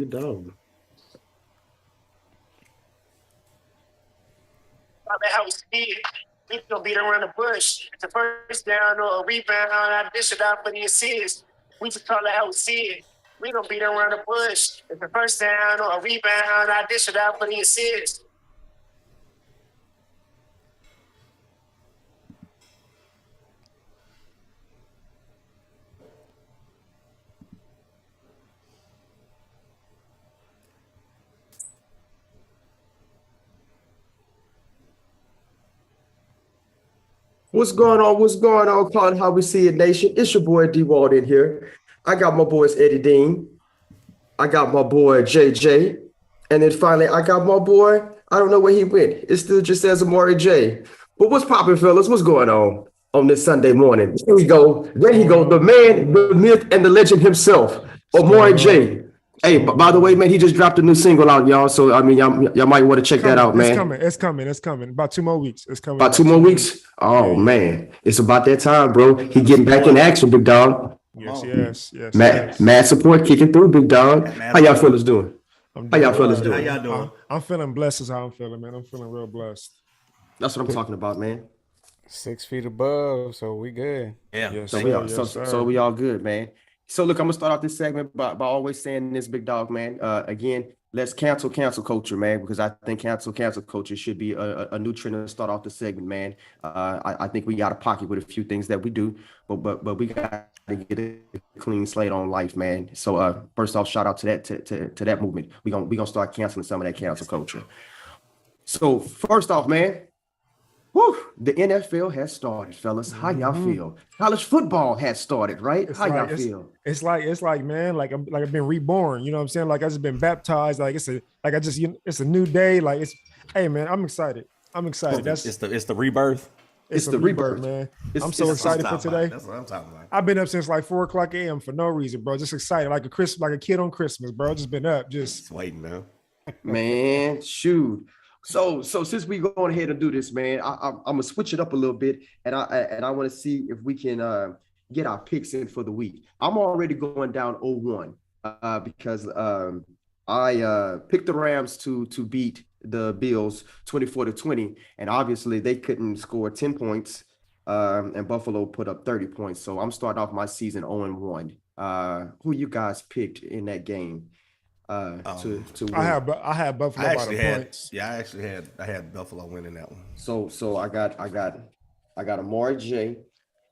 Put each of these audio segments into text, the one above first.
it down. How we see it. We gonna beat around the bush. It's a first down or a rebound. I dish it out for the assist. We just call it how we see it. We gonna beat around the bush. It's a first down or a rebound. I dish it out for the assist. What's going on? What's going on? Calling How We See It Nation. It's your boy D Ward in here. I got my boys Eddie Dean. I got my boy JJ. And then finally, I got my boy. I don't know where he went. It still just says Amari J. But what's popping, fellas? What's going on this Sunday morning? There we go. There he goes. The man, the myth, and the legend himself, Amari J. Hey, by the way, man, he just dropped a new single out, y'all. So, I mean, y'all might want to check that out, man. It's coming. About 2 more weeks. It's coming. About 2 more weeks? Oh, man. It's about that time, bro. He getting back in action, big dog. Yes. Mad support kicking through, big dog. How y'all fellas doing? How y'all doing? I'm feeling blessed is how I'm feeling, man. I'm feeling real blessed. That's what I'm talking about, man. 6 feet above, so we good. Yeah. So we all good, man. So look, I'm gonna start off this segment by always saying this, big dog, man. Again, let's cancel culture, man, because I think cancel culture should be a new trend to start off the segment, man. I think we got a pocket with a few things that we do, but we got to get a clean slate on life, man. So first off, shout out to that movement. We gonna start canceling some of that cancel culture. So first off, man. Whew, the NFL has started, fellas. How y'all feel? College football has started, right? How y'all feel? It's like, man, like I've been reborn. You know what I'm saying? Like I just been baptized. Like it's a new day. Like hey, man, I'm excited. It's the rebirth. It's the rebirth, man. I'm so excited for today. That's what I'm talking about. I've been up since like 4:00 a.m. for no reason, bro. Just excited, like a kid on Christmas, bro. Just been up, just waiting now. Man, shoot. So since we going ahead and do this, man, I'm gonna switch it up a little bit, and I want to see if we can get our picks in for the week. I'm already going down 0-1 because I picked the Rams to beat the Bills 24-20, and obviously they couldn't score 10 points, and Buffalo put up 30 points. So I'm starting off my season 0-1. Who you guys picked in that game? To win? I had Buffalo by the points. Yeah, I had Buffalo winning that one. So I got Amari J.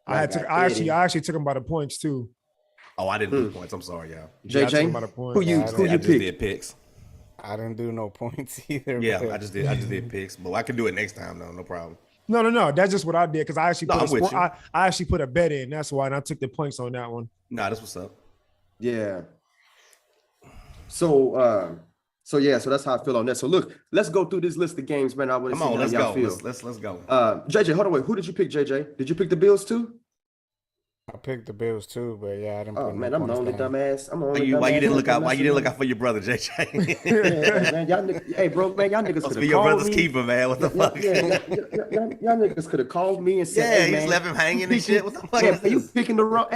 I actually took him by the points too. Oh, I didn't do the points. I'm sorry, y'all. JJ, who you just did picks. I didn't do no points either. Yeah, I just did picks, but I can do it next time though, no problem. No. That's just what I did because I actually put a bet in. That's why, and I took the points on that one. Nah, that's what's up. Yeah. So that's how I feel on that. So look, let's go through this list of games, man. I want to see how y'all feel. Let's go. JJ, hold on, wait. Who did you pick, JJ? Did you pick the Bills too? I picked the Bills too, but yeah, I didn't. Oh man, I'm the only dumbass. Why you didn't look out for your brother, JJ? Yeah, man, y'all niggas could have be your brother's keeper, man. What the fuck? Y'all niggas could have called me and said, "Yeah, he's left him hanging and shit." What the fuck? Are you picking the wrong?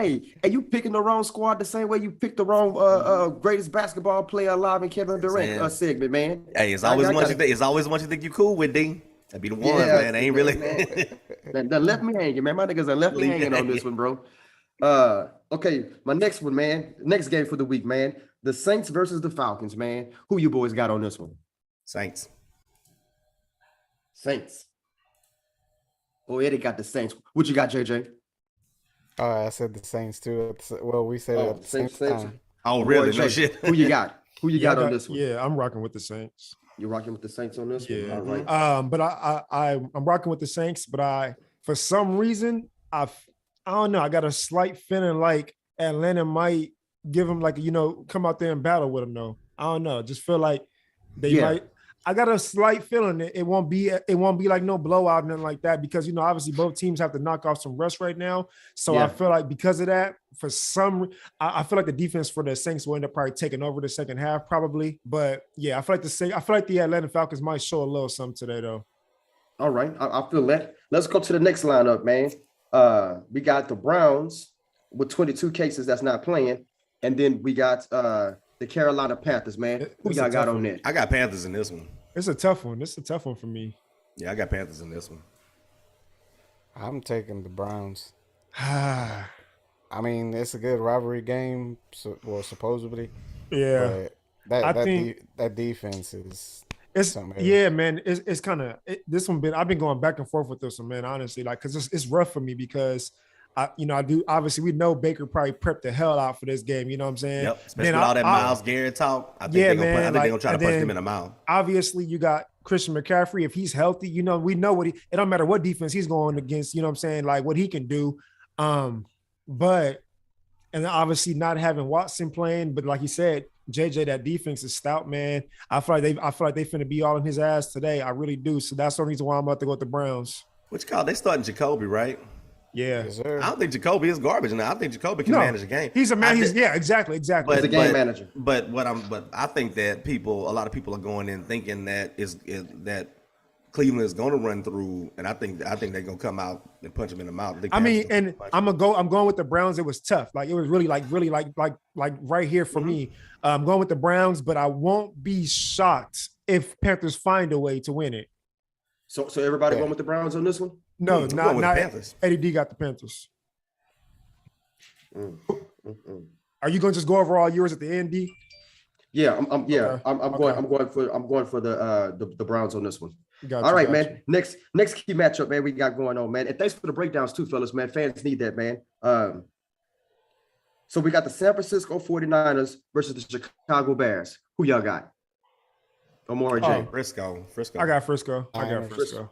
You picking the wrong squad the same way you picked the wrong greatest basketball player alive in Kevin Durant segment, man. Hey, it's always one you think you cool with, D. That'd be the one, man. They ain't really. That left me hanging, man. My niggas are left me hanging on this one, bro. Okay, my next one, man. Next game for the week, man. The Saints versus the Falcons, man. Who you boys got on this one? Saints. Oh, Eddie got the Saints. What you got, JJ? Oh, I said the Saints too. Well, we said it at the same time. Oh, really? No shit. Who you got? Who you got on this one? Yeah, I'm rocking with the Saints. You're rocking with the Saints on this one? Yeah. All right. But I'm rocking with the Saints, but for some reason, I don't know. I got a slight feeling like Atlanta might give them come out there and battle with them though. I don't know. Just feel like they might. I got a slight feeling it won't be like no blowout and nothing like that because obviously both teams have to knock off some rust right now. So I feel like because of that, I feel like the defense for the Saints will end up probably taking over the second half probably. But yeah, I feel like the Atlanta Falcons might show a little something today though. All right, I feel that. Let's go to the next lineup, man. We got the Browns with 22 cases that's not playing, and then we got the Carolina Panthers, man. Who It's y'all a got tough on one. that? I got Panthers in this one. It's a tough one. It's a tough one for me. Yeah, I got Panthers in this one. I'm taking the Browns. yeah. I mean, it's a good rivalry game, supposedly. I But think that defense is it's something else. yeah, man. It's kind of this one. I've been going back and forth with this one, man. Honestly, like because it's rough for me because I do obviously we know Baker probably prepped the hell out for this game. You know what I'm saying? Yep. Especially with all that Myles Garrett talk. I think Yeah, they're man, gonna try to punch him in the mouth. Obviously, you got Christian McCaffrey. If he's healthy, you know we know what it don't matter what defense he's going against. You know what I'm saying? Like what he can do. But and then obviously not having Watson playing, but like you said, JJ, that defense is stout, man. I feel like they finna be all in his ass today. I really do. So that's the reason why I'm about to go with the Browns. What you call? They starting Jacoby, right? Yeah. Yes, sir. I don't think Jacoby is garbage now. I think Jacoby can manage a game. He's a man. Exactly. He's a game manager. But I think that a lot of people are going in thinking that that Cleveland is going to run through, and I think they're going to come out and punch him in the mouth. I mean, and I'm going with the Browns. It was tough. Like it was really like right here for me. I'm going with the Browns, but I won't be shocked if Panthers find a way to win it. So everybody going with the Browns on this one? No, not the Panthers. Eddie D got the Panthers. Are you going to just go over all yours at the end, D? Yeah, I'm Okay. going for the Browns on this one. Gotcha, All right, gotcha. man. Next key matchup, man, we got going on, man. And thanks for the breakdowns too, fellas, man. Fans need that, man. So we got the San Francisco 49ers versus the Chicago Bears. Who y'all got? Omar J. Frisco. I got Frisco. Frisco.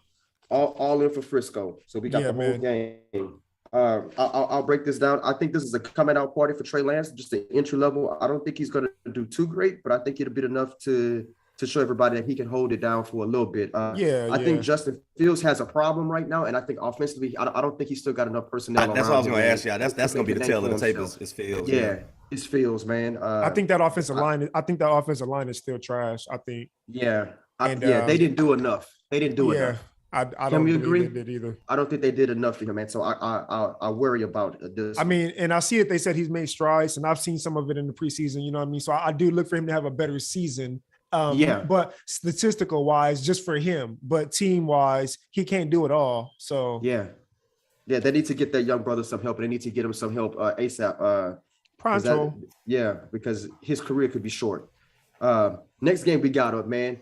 All in for Frisco. So we got the whole game. I'll break this down. I think this is a coming out party for Trey Lance, just an entry level. I don't think he's going to do too great, but I think it'll be enough to show everybody that he can hold it down for a little bit. I think Justin Fields has a problem right now, and I think offensively, I don't think he's still got enough personnel. That's what I was going to ask you. That's going to be the tail of the tape is Fields. Yeah, it's Fields, man. I think that offensive line. I think that offensive line is still trash. I think. Yeah, they didn't do enough. They didn't do enough. I don't agree? They did either. I don't think they did enough for him, man. So I worry about this. I mean, and I see that they said he's made strides, and I've seen some of it in the preseason. You know what I mean? So I do look for him to have a better season. But statistical wise, just for him, but team wise, he can't do it all. So yeah, they need to get that young brother some help, and they need to get him some help ASAP. Pronto. Because his career could be short. Next game we got up, man.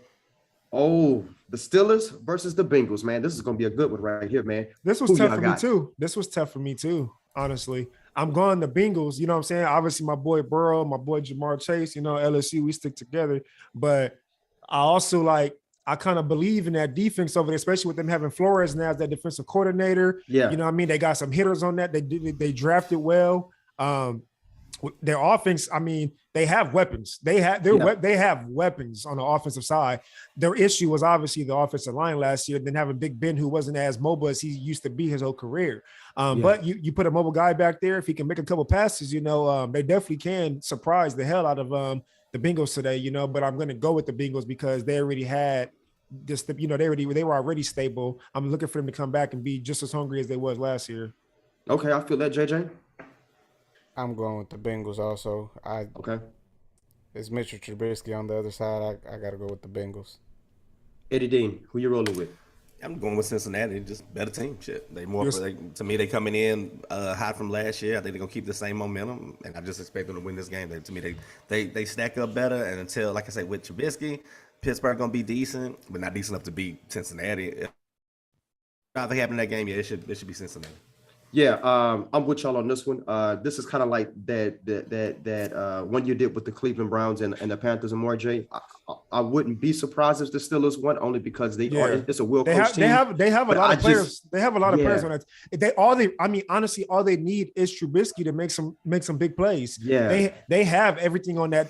Oh, the Distillers versus the Bengals, man. This is gonna be a good one right here, man. This was tough for me too. This was tough for me too. Honestly, I'm going the Bengals. You know what I'm saying? Obviously, my boy Burrow, my boy Jamar Chase. You know, LSU, we stick together. But I also I kind of believe in that defense over there, especially with them having Flores now as that defensive coordinator. Yeah, you know what I mean? They got some hitters on that. They drafted well. Their offense, I mean, they have weapons. They have weapons on the offensive side. Their issue was obviously the offensive line last year, then having Big Ben, who wasn't as mobile as he used to be his whole career. But you put a mobile guy back there, if he can make a couple passes, you know, they definitely can surprise the hell out of the Bengals today, you know. But I'm going to go with the Bengals because they already had this, you know, they were already stable. I'm looking for them to come back and be just as hungry as they was last year. Okay, I feel that, JJ. I'm going with the Bengals also. Okay. It's Mitchell Trubisky on the other side. I got to go with the Bengals. Eddie Dean, who you rolling with? I'm going with Cincinnati. Just better team. Shit, to me, they coming in hot from last year. I think they're gonna keep the same momentum, and I just expect them to win this game. To me, they stack up better. And until, like I say, with Trubisky, Pittsburgh gonna be decent, but not decent enough to beat Cincinnati. If nothing happened in that game, it should be Cincinnati. Yeah, I'm with y'all on this one. This is kind of like that one you did with the Cleveland Browns and the Panthers and more. Jay, I wouldn't be surprised if the Steelers won, only because it's a well-coached team. They have a lot of players. They have a lot of players on that. Honestly, all they need is Trubisky to make some big plays. Yeah, they have everything on that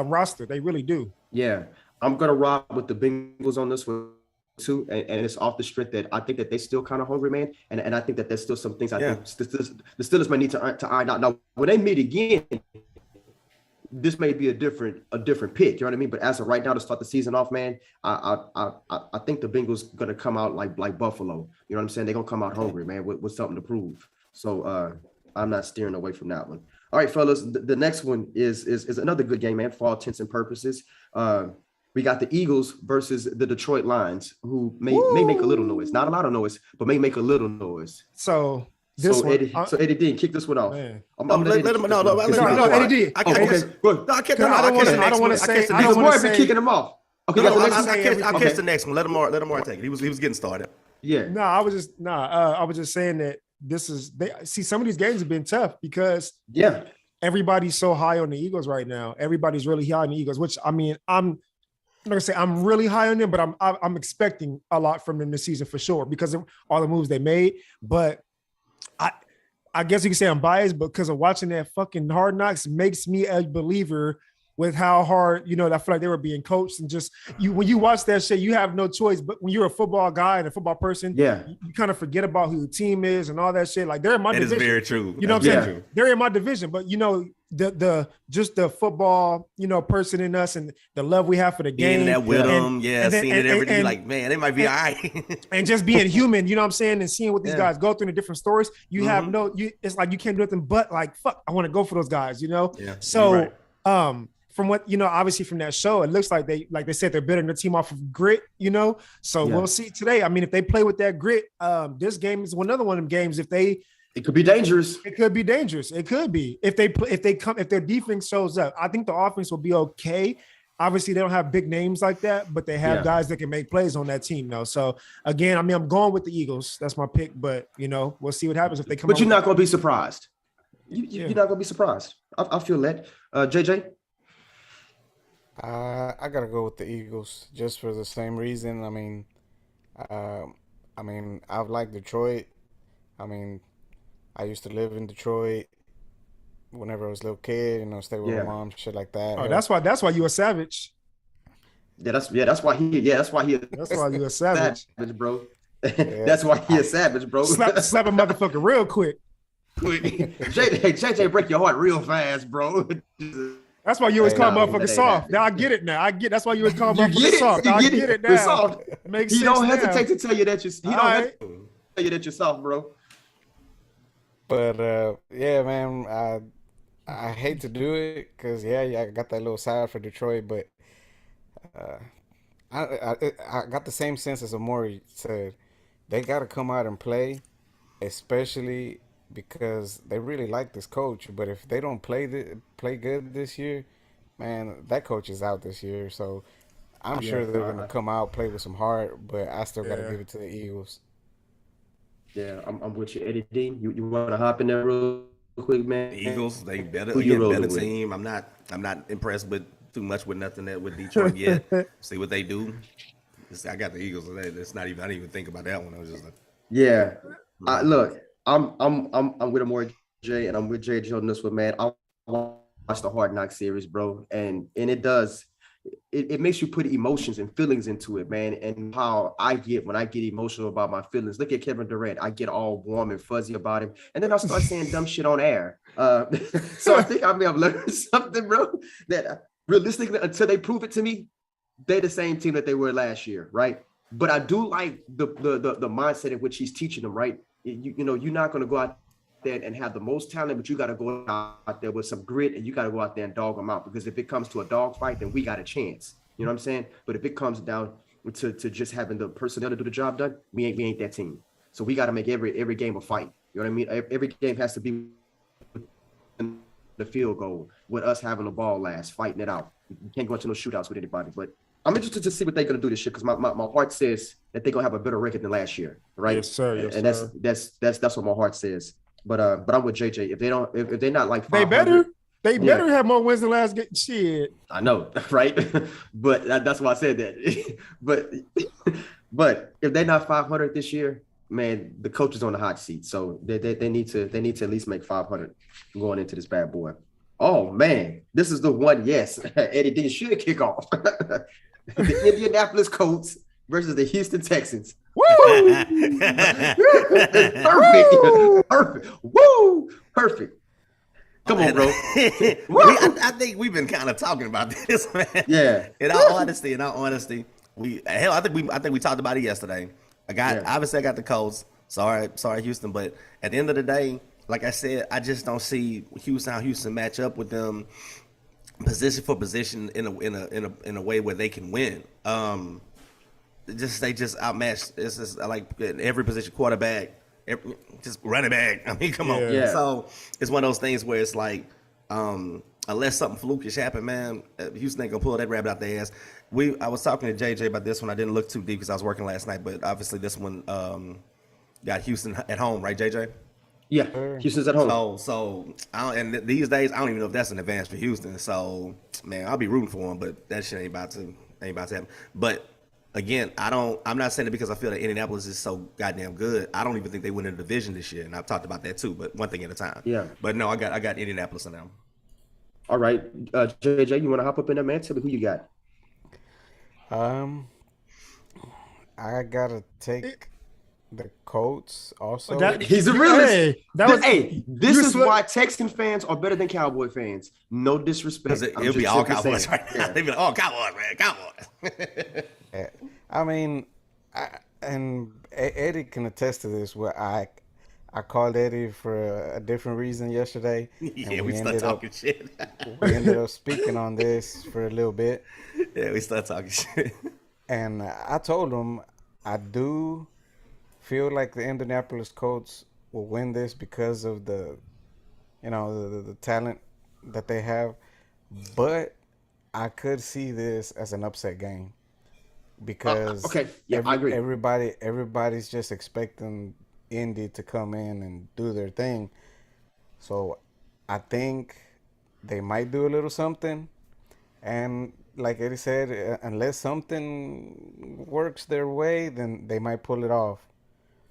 roster. They really do. Yeah, I'm gonna rock with the Bengals on this one too, and it's off the strength that I think that they still kind of hungry, man, and I think that there's still some things I think the Steelers might need to iron out. Now, when they meet again, this may be a different pick, you know what I mean? But as of right now, to start the season off, man, I think the Bengals gonna come out like Buffalo. You know what I'm saying? They're gonna come out hungry, man, with something to prove. So I'm not steering away from that one. All right, fellas. The next one is another good game, man. For all intents and purposes, we got the Eagles versus the Detroit Lions, who may make a little noise, not a lot of noise, but may make a little noise. So this one, Eddie Dean, kick this one off. Man. Let him know. Eddie D. I don't want to say. I don't want to be kicking him off. Okay, I'll catch the next one. Let him take it. He was getting started. Yeah. No, I was just saying that some of these games have been tough because everybody's so high on the Eagles right now. Everybody's really high on the Eagles, which I mean, I'm not gonna say I'm really high on them, but I'm expecting a lot from them this season for sure because of all the moves they made. But I guess you can say I'm biased, but because of watching that fucking Hard Knocks makes me a believer with how hard, I feel like they were being coached and just when you watch that shit, you have no choice. But when you're a football guy and a football person, you kind of forget about who your team is and all that shit. Like they're in my division. That is very true. You know what I'm saying? They're in my division, but the football, person in us and the love we have for the game. Being that with them, seeing it every day, like, man, they might be all right. And just being human, you know what I'm saying? And seeing what these guys go through in the different stories, you have it's like you can't do nothing but like, fuck, I want to go for those guys, Yeah. So, from what obviously from that show, it looks like they said they're building the team off of grit, So we'll see today. I mean, if they play with that grit, this game is another one of them games. It could be dangerous. It could be dangerous. It could be if their defense shows up. I think the offense will be okay. Obviously, they don't have big names like that, but they have guys that can make plays on that team now. So again, I mean, I'm going with the Eagles. That's my pick, but we'll see what happens if they come. But you're not going to be surprised. You're not going to be surprised. I feel that. JJ. I gotta go with the Eagles just for the same reason. I mean, I like Detroit. I mean, I used to live in Detroit whenever I was a little kid. Stay with my mom, shit like that. Oh, that's why you a savage. That's why you a savage, bro. That's why he a savage, bro. Slap a motherfucker real quick. JJ break your heart real fast, bro. That's why you always call motherfuckers soft. Now I get it now. That's why you always call motherfuckers soft. I get it now. Soft. Makes he sense don't hesitate now. to tell you that you're soft, bro. But man, I hate to do it because I got that little side for Detroit, but I got the same sense as Amori said. They got to come out and play, especially because they really like this coach. But if they don't play good this year, man, that coach is out this year. So I'm sure they're going to come out, play with some heart, but I still got to give it to the Eagles. Yeah, I'm with you, Eddie Dean. You want to hop in there real quick, man? The Eagles, they better team. I'm not impressed with too much with nothing with Detroit yet. See what they do. I got the Eagles. It's not even. I didn't even think about that one. I was just like, look. I'm with Amori J, and I'm with JJ on this one, man. I watch the Hard Knock series, bro, and it does. It makes you put emotions and feelings into it, man. And how I get when I get emotional about my feelings. Look at Kevin Durant. I get all warm and fuzzy about him, and then I start saying dumb shit on air. So I think I may have learned something, bro. That realistically, until they prove it to me, they're the same team that they were last year, right? But I do like the mindset in which he's teaching them, right? You're not going to go out there and have the most talent, but you got to go out there with some grit, and you got to go out there and dog them out, because if it comes to a dog fight, then we got a chance. You know what I'm saying? But if it comes down to just having the personnel to do the job done, we ain't that team. So we got to make every game a fight. You know what I mean? Every game has to be the field goal with us having the ball last, fighting it out. You can't go into no shootouts with anybody, but I'm interested to see what they're going to do this year, because my heart says that they're going to have a better record than last year, right? Yes, sir. And that's what my heart says. But I'm with JJ. If they're not like 500, they better have more wins than last game. Shit. I know, right? But that's why I said that. but if they're not 500 this year, man, the coach is on the hot seat. So they need to at least make 500 going into this bad boy. Oh man, this is the one. Yes, Eddie D should kick off. The Indianapolis Colts versus the Houston Texans. Woo! Perfect. Woo! Perfect. Come on, bro. I think we've been kind of talking about this, man. Yeah. In all honesty, I think we talked about it yesterday. Obviously I got the Colts. Sorry, Houston, but at the end of the day, like I said, I just don't see Houston match up with them position for position in a way where they can win. They just outmatched. It's just like every position, quarterback, just running back. I mean, come on. Yeah. So it's one of those things where it's like, unless something flukish happen, man, Houston ain't gonna pull that rabbit out their ass. I was talking to JJ about this one. I didn't look too deep because I was working last night, but obviously this one got Houston at home, right, JJ? Yeah, Houston's at home. So and these days I don't even know if that's an advantage for Houston. So man, I'll be rooting for them, but that shit ain't about to happen. But again, I'm not saying it because I feel that Indianapolis is so goddamn good. I don't even think they win in the division this year, and I've talked about that too. But one thing at a time. Yeah. But no, I got Indianapolis in them. All right, JJ, you want to hop up in there, man? Tell me who you got. I gotta take the Colts also. He's a realist. This is slick. why Texan fans are better than Cowboy fans. No disrespect. It'll be all Cowboys right now. Yeah. They'll be like, oh, Cowboys, man, Cowboys. I mean, and Eddie can attest to this. Where I called Eddie for a different reason yesterday. Yeah, we started talking shit. We ended up speaking on this for a little bit. Yeah, we started talking shit. And I told him I do feel like the Indianapolis Colts will win this because of the talent that they have, but I could see this as an upset game because I agree. Everybody's just expecting Indy to come in and do their thing, so I think they might do a little something, and like Eddie said, unless something works their way, then they might pull it off.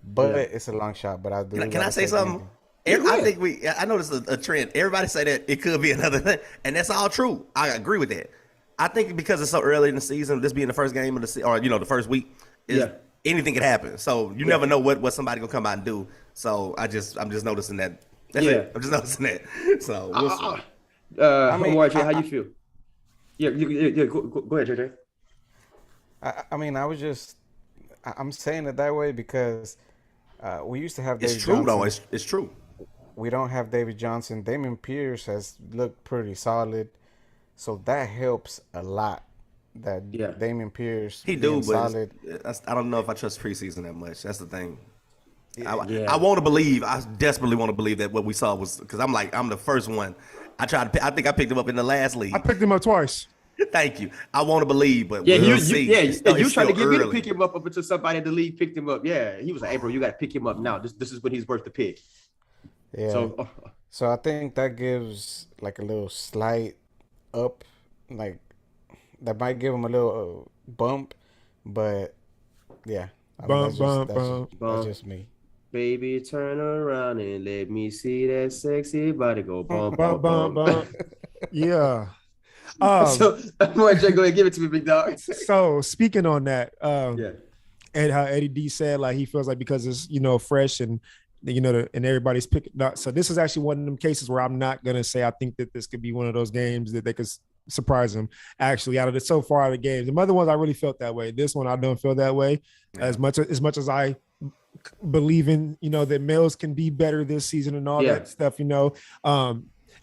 But it's a long shot. But I do. Can I say something? I know this is a trend. Everybody say that it could be another thing, and that's all true. I agree with that. I think because it's so early in the season, this being the first game of the season, or the first week, anything could happen. So you never know what somebody gonna come out and do. So I'm just noticing that. That's it. I'm just noticing that. So we'll see. How you feel? Yeah, go ahead, JJ. I'm saying it that way because we used to have David Johnson. Though. It's true. We don't have David Johnson. Damian Pierce has looked pretty solid, so that helps a lot. That Damian Pierce solid. I don't know if I trust preseason that much. That's the thing. I want to believe. I desperately want to believe that what we saw was because I'm the first one. I think I picked him up in the last league. I picked him up twice. Thank you. I want to believe, but you tried to get me to pick him up until somebody in the league picked him up. Yeah, he was like, "Hey, bro, you got to pick him up now. This is when he's worth the pick." Yeah. So I think that gives like a little slight up, like that might give him a little bump, but yeah, that's just me. Baby, turn around and let me see that sexy body go bump, bump, bump, bump. Yeah. So, go ahead, give it to me, big dog. So, speaking on that, and how Eddie D said, like he feels like because it's fresh and and everybody's picking up. So this is actually one of them cases where I'm not gonna say I think that this could be one of those games that they could surprise them. Actually, out of the so far out of the games, the other ones I really felt that way. This one I don't feel that way as much as I believe in that males can be better this season and all that stuff.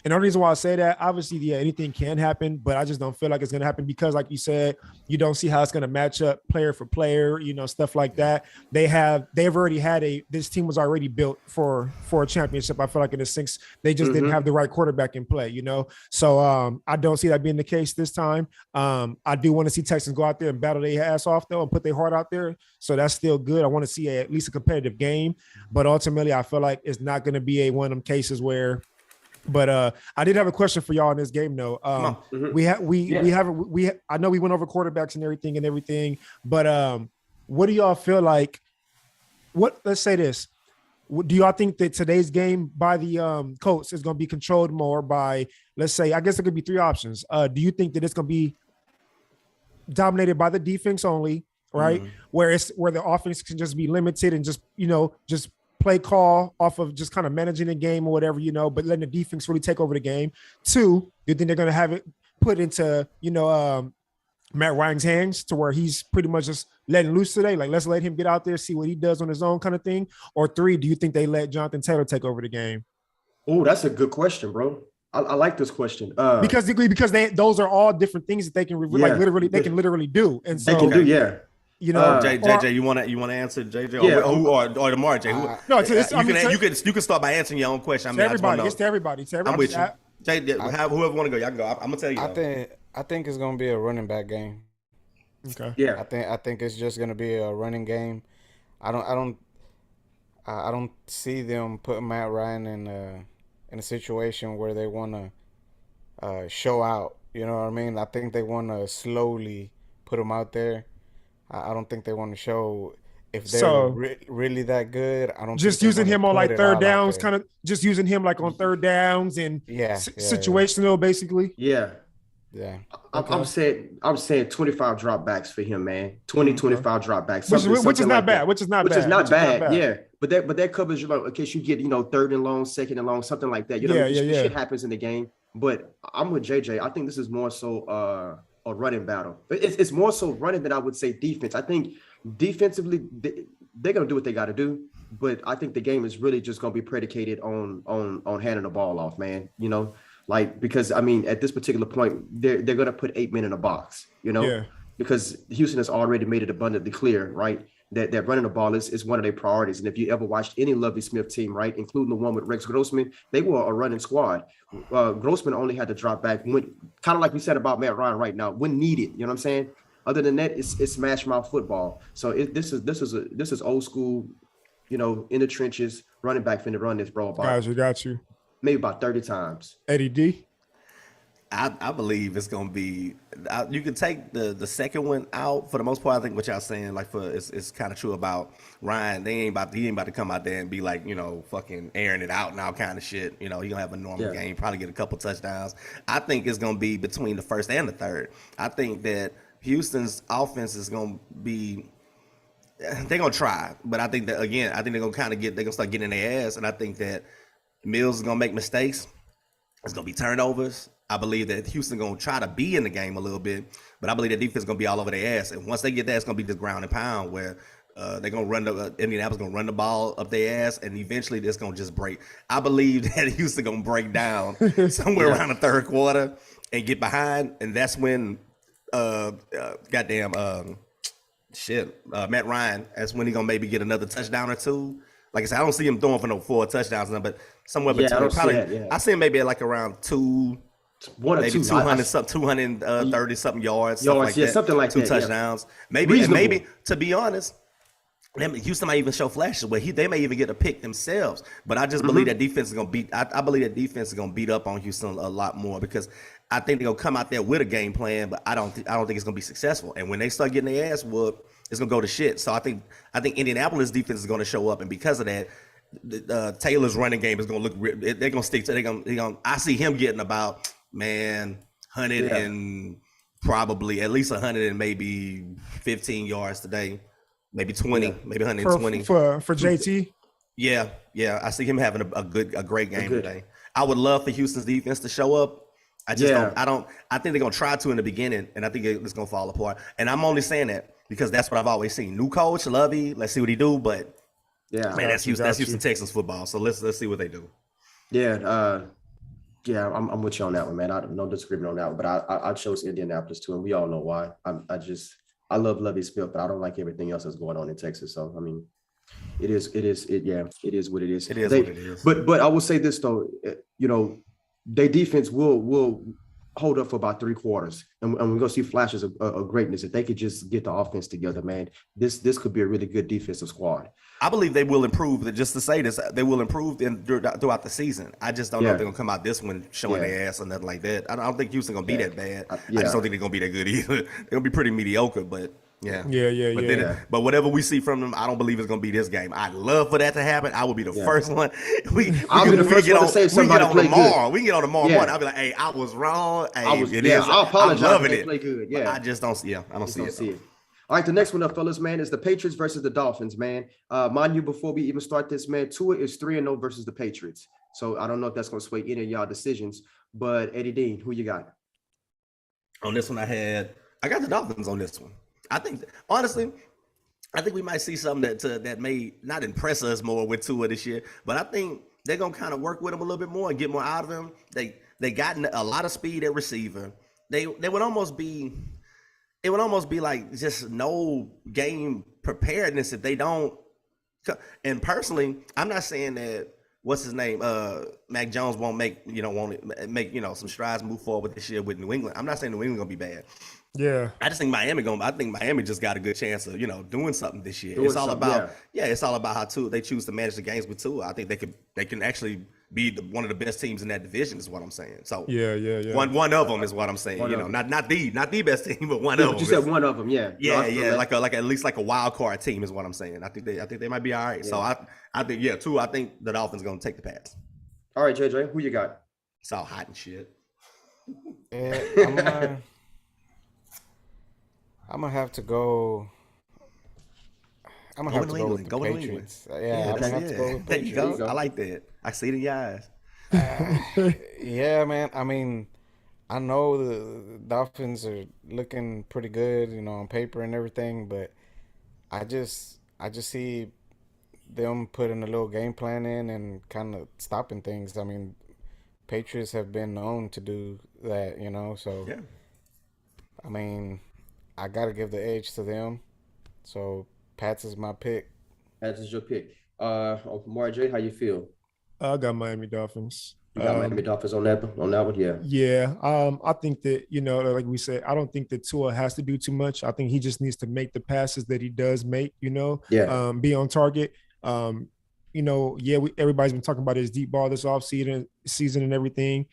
And the only reason why I say that, obviously, anything can happen, but I just don't feel like it's going to happen because, like you said, you don't see how it's going to match up player for player, stuff like that. They've already had this team was already built for a championship. I feel like in a sense, they just didn't have the right quarterback in play, So I don't see that being the case this time. I do want to see Texans go out there and battle their ass off though and put their heart out there. So that's still good. I want to see at least a competitive game, but ultimately I feel like it's not going to be one of them cases where. But I did have a question for y'all in this game, though. I know we went over quarterbacks and everything, but what do y'all feel like? Let's say this: do y'all think that today's game by the Colts is going to be controlled more by, let's say, I guess it could be three options. Do you think that it's going to be dominated by the defense only, right? Where the offense can just be limited and just play call off of just kind of managing the game or whatever, but letting the defense really take over the game. Two, do you think they're going to have it put into, Matt Ryan's hands to where he's pretty much just letting loose today? Like, let's let him get out there, see what he does on his own kind of thing. Or three, do you think they let Jonathan Taylor take over the game? Oh, that's a good question, bro. I like this question. Because those are all different things that they can literally do, and so they can do, yeah. you know. JJ, you want to answer, JJ, Yeah, or Demar, J? No, You can start by answering your own question. I mean, everybody. It's to everybody. I'm with you. Whoever want to go, y'all can go. I'm gonna tell you. I think it's gonna be a running back game. Okay. Yeah. I think it's just gonna be a running game. I don't see them putting Matt Ryan in a situation where they want to show out. You know what I mean? I think they want to slowly put him out there. I don't think they want to show if they're really that good. I don't just using him on like third downs, kind of just using him like on third downs and situational, basically. Yeah. Yeah. Okay. I'm saying 25 dropbacks for him, man. 25 dropbacks. Which is not bad. Which is not bad. Yeah. But that covers you, like, in case you get, third and long, second and long, something like that. Shit happens in the game. But I'm with JJ. I think this is more so a running battle. It's more so running than I would say defense. I think defensively they're gonna do what they got to do, but I think the game is really just gonna be predicated on handing the ball off, man. Like, because I mean, at this particular point, they're gonna put 8 men in a box, because Houston has already made it abundantly clear, right, that running the ball is one of their priorities. And if you ever watched any Lovie Smith team, right, including the one with Rex Grossman, they were a running squad. Grossman only had to drop back when, kind of like we said about Matt Ryan right now, when needed. You know what I'm saying? Other than that, it's smash mouth football. So this is old school, in the trenches, running back finna run this, bro. Got you. Maybe about 30 times. Eddie D. I believe it's gonna be. You can take the second one out for the most part. I think what y'all saying, like, it's kind of true about Ryan. He ain't about to come out there and be like, fucking airing it out and all kind of shit. He gonna have a normal game, probably get a couple touchdowns. I think it's gonna be between the first and the third. I think that Houston's offense is gonna be. They're gonna try, but I think that again, they're gonna start getting in their ass, and I think that Mills is gonna make mistakes. It's gonna be turnovers. I believe that Houston gonna try to be in the game a little bit, but I believe the defense is gonna be all over their ass. And once they get there, it's gonna be this ground and pound where they're gonna run Indianapolis gonna run the ball up their ass, and eventually it's gonna just break. I believe that Houston gonna break down somewhere around the third quarter and get behind, and that's when Matt Ryan. That's when he gonna maybe get another touchdown or two. Like I said, I don't see him throwing for no 4 touchdowns, but somewhere between. I see him maybe at like around 200 something, 230 something yards, something like that. Something like 2 that, touchdowns. Maybe to be honest, Houston might even show flashes where they may even get a pick themselves. But I just believe that defense is gonna beat. I believe that defense is gonna beat up on Houston a lot more because I think they're gonna come out there with a game plan, but I don't think it's gonna be successful. And when they start getting their ass whooped, it's gonna go to shit. So I think Indianapolis defense is gonna show up, and because of that, Taylor's running game is gonna look. They're gonna stick to. They're gonna. I see him getting about 100 and probably at least 100 and maybe 15 yards today, maybe 20, maybe 120 for JT. Yeah. I see him having a great game today. I would love for Houston's defense to show up. I just don't. I think they're gonna try to in the beginning, and I think it's gonna fall apart. And I'm only saying that because that's what I've always seen. New coach, Lovey. Let's see what he do. But man, that's Houston Texans football. So let's see what they do. I'm with you on that one, man. I have no disagreement on that one, but I chose Indianapolis too, and we all know why. I love Lovie Smith, but I don't like everything else that's going on in Texas. So I mean, it is what it is. It is what it is. But I will say this though, their defense will hold up for about 3 quarters, and we're gonna see flashes of greatness if they could just get the offense together, man. This could be a really good defensive squad. I believe they will improve. Just to say this, they will improve throughout the season. I just don't know if they're gonna come out this one showing their ass or nothing like that. I don't think Houston gonna be that bad. I just don't think they're gonna be that good either. They're gonna be pretty mediocre, but. But whatever we see from them, I don't believe it's gonna be this game. I'd love for that to happen. I will be the first one. I'll be the first one to say somebody play good. We can get on tomorrow morning. I'll be like, hey, I was wrong. Hey, I apologize. I'm loving it. Play good. Yeah, I just don't see it. I don't see it. All right, the next one up, fellas, man, is the Patriots versus the Dolphins, man. Mind you, before we even start this, man, Tua is 3-0 versus the Patriots. So I don't know if that's gonna sway any of y'all decisions. But Eddie Dean, who you got? On this one, I got the Dolphins on this one. I think, honestly, we might see something that may not impress us more with Tua this year. But I think they're gonna kind of work with him a little bit more and get more out of him. They got a lot of speed at receiver. They would almost be. It would almost be like just no game preparedness if they don't. And personally, I'm not saying that what's his name, Mac Jones won't make some strides, move forward this year with New England. I'm not saying New England gonna be bad. Yeah, I just think Miami just got a good chance of doing something this year. It's all about it's all about how they choose to manage the games with Tua. I think they can actually be one of the best teams in that division is what I'm saying. So yeah. One of them is what I'm saying. Not the best team, but one of them. But you said one of them, yeah. Like at least like a wild card team is what I'm saying. I think they might be all right. Yeah. So I think Tua. I think the Dolphins gonna take the pass. All right, JJ, who you got? It's all hot and shit. I'm gonna have to go. I'm gonna have to go with the Patriots. Yeah, I'm gonna have to go with the Patriots. There you go. I like that. I see it in your eyes. Yeah, man. I mean, I know the Dolphins are looking pretty good, on paper and everything, but I just see them putting a little game plan in and kind of stopping things. I mean, Patriots have been known to do that, so yeah. I mean, I gotta give the edge to them. So Pats is my pick. Pats is your pick. Mara J, how you feel? I got Miami Dolphins. You got Miami Dolphins on that one, yeah. Yeah. I think that, like we said, I don't think that Tua has to do too much. I think he just needs to make the passes that he does make, be on target. Everybody's been talking about his deep ball this offseason and everything.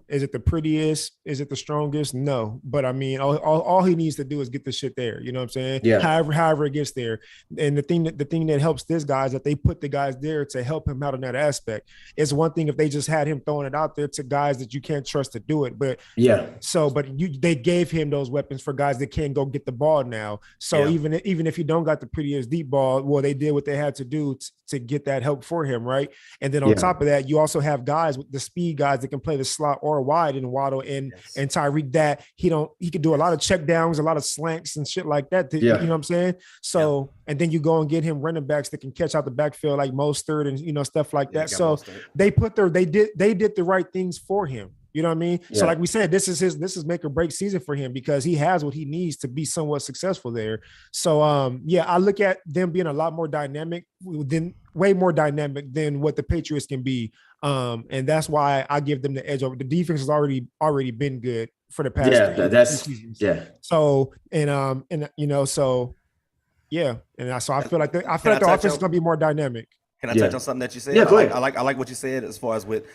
Is it the prettiest? Is it the strongest? No. But I mean, all he needs to do is get the shit there. You know what I'm saying? Yeah. However it gets there. And the thing that helps this guy is that they put the guys there to help him out in that aspect. It's one thing if they just had him throwing it out there to guys that you can't trust to do it. But they gave him those weapons for guys that can't go get the ball now. So even if you don't got the prettiest deep ball, well, they did what they had to do to get that help for him, right? And then on top of that, you also have guys with the speed guys that can play the slot or wide in Waddle and Tyreek that he could do a lot of check downs, a lot of slants and shit like that. You know what I'm saying? So, and then you go and get him running backs that can catch out the backfield like Mostert and, stuff like that. So they did the right things for him. You know what I mean? Yeah. So like we said, this is make or break season for him because he has what he needs to be somewhat successful there. So I look at them being a lot more dynamic, way more dynamic than what the Patriots can be. And that's why I give them the edge over. The defense has already been good for the past seasons. Yeah. So and I feel like the offense is gonna be more dynamic. Can I touch on something that you said? Yeah, go ahead. I like what you said as far as with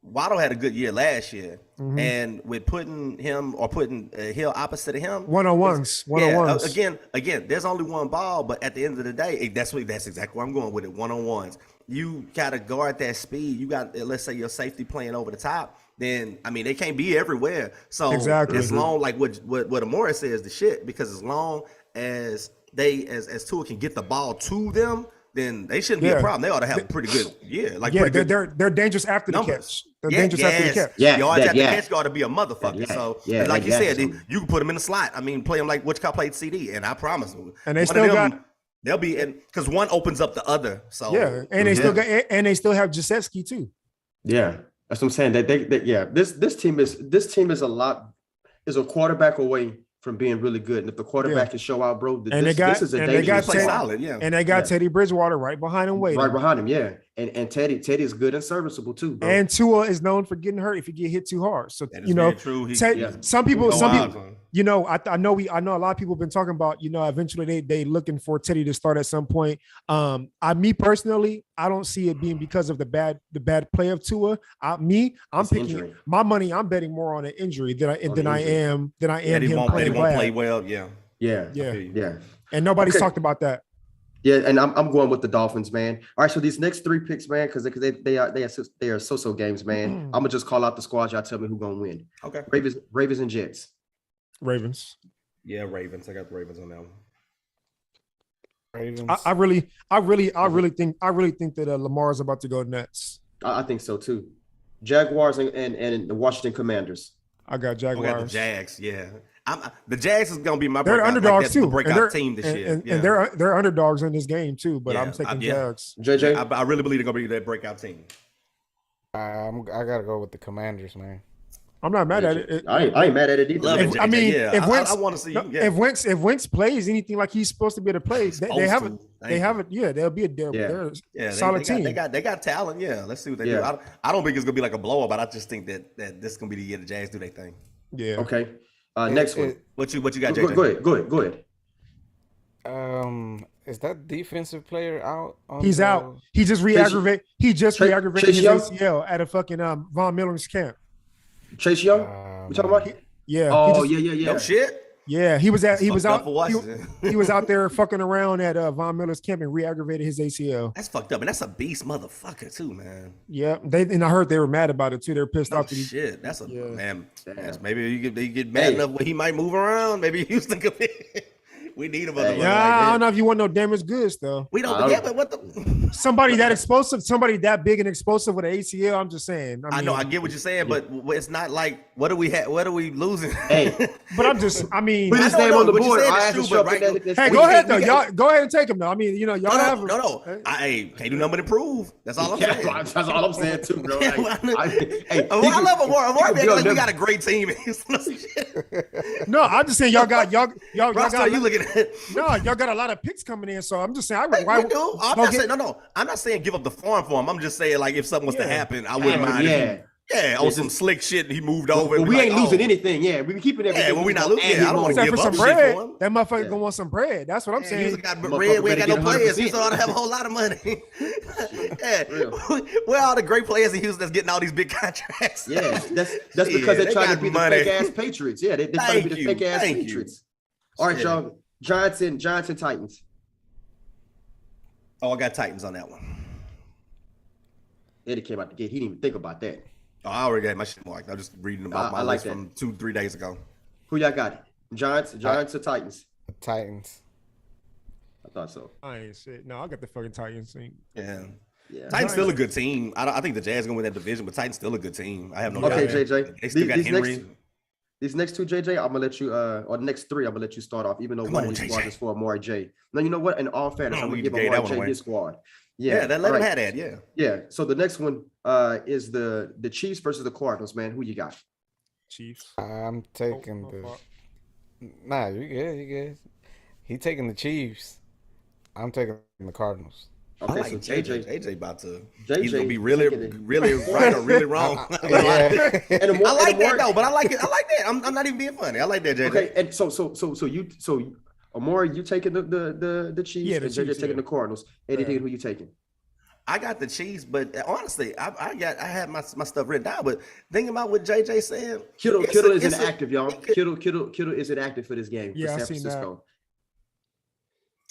Waddle had a good year last year, and with putting Hill opposite of him, one-on-ones. Again, there's only one ball, but at the end of the day, that's exactly where I'm going with it. One-on-ones. You gotta guard that speed. You got, let's say your safety playing over the top. Then I mean they can't be everywhere. So as long like what Amore says the shit, because as long as as Tua can get the ball to them, then they shouldn't be a problem. They ought to have a pretty good year. They're dangerous after the catch. They're dangerous after the catch. Yards after the catch ought to be a motherfucker. So like you said, you can put them in the slot. I mean, play them like what you played CD, and I promise you. And they still got. They'll be in because one opens up the other. So and they still have Jasetsky too. Yeah, that's what I'm saying. This team is a quarterback away from being really good. And if the quarterback can show out, bro, this is a dangerous play. Solid, And they got Teddy Bridgewater right behind him waiting. Right behind him, yeah. And Teddy is good and serviceable too, bro. And Tua is known for getting hurt if you get hit too hard. So true. Some people, I know a lot of people have been talking about, eventually they looking for Teddy to start at some point. Me personally, I don't see it being because of the bad play of Tua. I'm picking injury. My money. I'm betting more on an injury than I am him playing won't play well. Yeah. And nobody's talked about that. Yeah, and I'm going with the Dolphins, man. All right, so these next three picks, man, because they are so games, man. I'm gonna just call out the squad. Y'all tell me who's gonna win. Okay. Ravens and Jets. Ravens. Yeah, Ravens. I got the Ravens on that one. Ravens. I really think that Lamar is about to go Nets. I think so too. Jaguars and the Washington Commanders. I got Jaguars. I got the Jags. Yeah. The Jags is gonna be my They're breakout, underdogs too. breakout team this year. And they're underdogs in this game too. But I'm taking Jags. JJ, I really believe they're gonna be that breakout team. I gotta go with the Commanders, man. I'm not mad at it. I ain't mad at it either. Love it, JJ. I mean, yeah, if Wentz, I want to see you. Yeah. if Wentz plays anything like he's supposed to be able to play, they haven't. They haven't. Yeah, they'll be they're a solid team. They got talent. Yeah, let's see what they do. I don't think it's gonna be like a blowout, but I just think that this is gonna be the year the Jags do their thing. Yeah. Okay. Next one. What you got, JJ? Go ahead. Is that defensive player out? He's out. He just re-aggravated. He just re-aggravated his Young? ACL at a fucking Von Miller's camp. Chase Young. We talking about? Yeah. Oh yeah. No shit. Yeah, he was out. He was out there fucking around at Von Miller's camp and re-aggravated his ACL. That's fucked up, and that's a beast motherfucker too, man. Yeah, and I heard they were mad about it too. They're pissed off. Shit, that's a man. Maybe you get mad enough where he might move around. Maybe Houston could be. We need him. I don't know if you want no damaged goods though. We don't. But what the? Somebody that explosive, somebody that big and explosive with an ACL. I'm just saying. I know. I get what you're saying, but it's not like what do we have? What are we losing? Hey, but I'm just. I mean, put his name on the board. Hey, go ahead though. Y'all go ahead and take him though. I mean, y'all have. No. I can't do nothing but improve. That's all I'm saying. That's all I'm saying too, bro. I love Amari. We got a great team. No, I'm just saying y'all got. You looking at? No, y'all got a lot of picks coming in, so I'm just saying. I'm not saying give up the farm for him. I'm just saying like if something was to happen, I wouldn't mind. Yeah, on some slick shit, he moved over. Well, we ain't losing anything. Yeah, we keeping everything. Yeah, well, we not losing. Yeah, I don't want to give for up some bread. For him. That motherfucker gonna want some bread. That's what I'm saying. Got bread. We ain't got no players. Houston ought to have a whole lot of money. Yeah, where are all the great players in Houston that's getting all these big contracts? Yeah, that's because they're trying to be the fake ass Patriots. Yeah, they're trying to be the fake ass Patriots. All right, y'all. Giants and Titans. Oh, I got Titans on that one. Eddie came out the gate. He didn't even think about that. Oh, I already got my shit marked. I'm just reading about my list from 2-3 days ago. Who y'all got? Giants or Titans? Titans. I thought so. I ain't shit. No, I got the fucking Titans. Yeah. Titans still a good team. I think the Jazz gonna win that division, but Titans still a good team. I have no doubt. Okay, JJ. They still got Henry. These next two, JJ, I'm gonna let you, or the next three, I'm gonna let you start off, even though one of these squads is for Amari J. Now, you know what? In all fairness, I'm gonna give Amari J his squad. Yeah, that let him have that. Yeah. Yeah. So the next one is the Chiefs versus the Cardinals, man. Who you got? Chiefs. I'm taking the. Nah, you good. He taking the Chiefs. I'm taking the Cardinals. Okay, I like so JJ about to. JJ he's gonna be really right or really wrong. I like that though, but I like it. I like that. I'm not even being funny. I like that, JJ. Okay, and so Amari, you taking the Chiefs, and JJ taking the Cardinals. Eddie, who you taking? I got the Chiefs, but honestly, I had my stuff written down. But thinking about what JJ said, Kittle isn't active, y'all. Kittle isn't active for this game. Yeah, for San Francisco.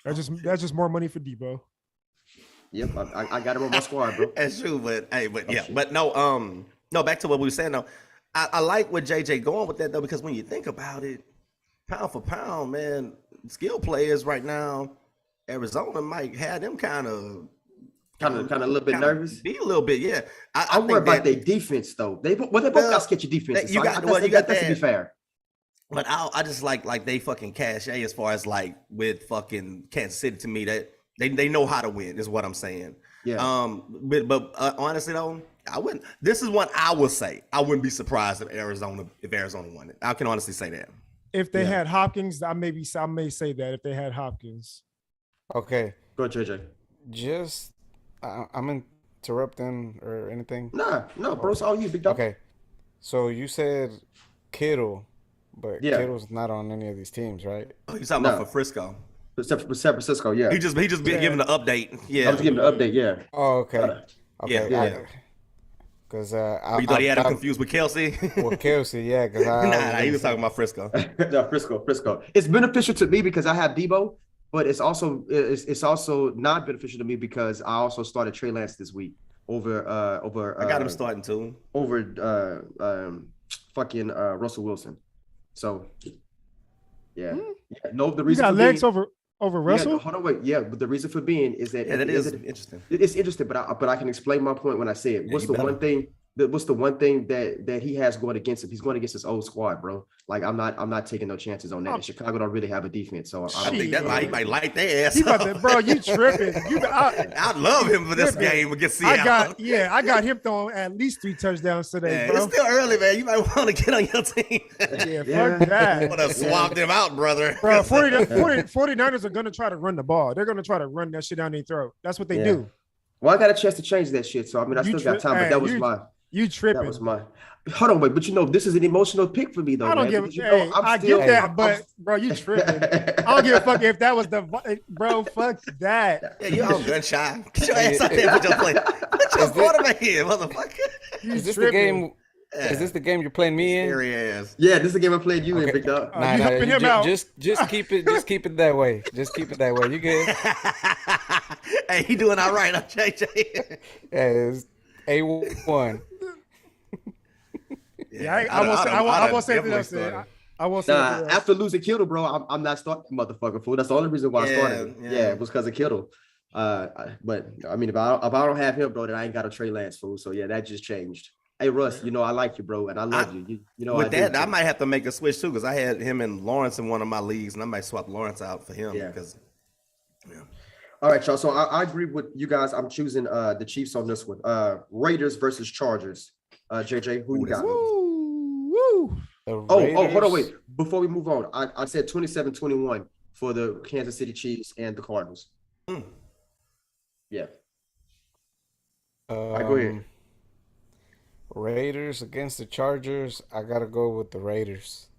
That's just more money for Debo. Yep, I got him on my squad, bro. That's true, but no. Back to what we were saying though. I like what JJ going with that though, because when you think about it, pound for pound, man, skill players right now, Arizona might have them kind of a little bit nervous. Be a little bit, yeah. I worry about their defense though. They both got sketchy defenses. You got that to be fair. But I just like they fucking cachet as far as like with fucking Kansas City to me that they know how to win is what I'm saying. Yeah. But honestly though, I wouldn't. This is what I would say. I wouldn't be surprised if Arizona won it. I can honestly say that. If they had Hopkins, I may say that if they had Hopkins. Okay. Go ahead, JJ. Just I'm interrupting or anything. No, bro. It's all you, big dog. Okay. So you said Kittle, but Kittle's not on any of these teams, right? Oh, you're talking about for Frisco. Except for San Francisco, yeah. He just been giving the update. Yeah. I was giving the update, yeah. Oh, okay. Okay. Yeah. Because you thought he had him confused with Kelsey? With Kelsey, yeah. Nah, he was talking about Frisco. No, Frisco. It's beneficial to me because I have Debo, but it's also not beneficial to me because I also started Trey Lance this week over. I got him starting too. Over fucking Russell Wilson. So yeah. No, the reason you got legs over Russell. Hold on, wait. Yeah, but the reason for being is that that is interesting. It's interesting, but I can explain my point when I say it. What's the one thing what's the one thing that he has going against him? He's going against his old squad, bro. Like I'm not taking no chances on that. Chicago don't really have a defense, so I think that he might light their ass. Bro, you tripping? I'd love him for this game against Seattle. I got him throwing at least 3 touchdowns today, bro. It's still early, man. You might want to get on your team. Fuck that. I'm gonna swap them out, brother. Bro, 49ers are gonna try to run the ball. They're gonna try to run that shit down their throat. That's what they do. Well, I got a chance to change that shit, so I mean, I still got time, but that was my. You tripping? That was my. Hold on, wait, but this is an emotional pick for me, though. I don't give. I get that, but bro, you tripping? I don't give a fuck if that was bro. Fuck that. Yeah, you all gun shy. Get your ass out there with your play. Put your quarterback here, motherfucker. Is this the game? Is this the game you're playing me in? Scary ass. Yeah, this is the game I played you in, big dog. Just keep it that way. Just keep it that way. You good? Hey, he doing all right, JJ. Yeah, it's A1. I won't say that. I won't say that. After losing Kittle, bro, I'm not starting motherfucker fool. That's the only reason why I started. Yeah, it was because of Kittle. But I mean, if I don't have him, bro, then I ain't got a Trey Lance fool. So yeah, that just changed. Hey Russ, I like you, bro, and I love you. I might have to make a switch too because I had him and Lawrence in one of my leagues, and I might swap Lawrence out for him because. Yeah. All right, y'all. So I agree with you guys. I'm choosing the Chiefs on this one. Raiders versus Chargers. JJ, who you got? Woo. Hold on, wait. Before we move on, I said 27-21 for the Kansas City Chiefs and the Cardinals. Yeah. All right, go ahead. Raiders against the Chargers. I gotta go with the Raiders.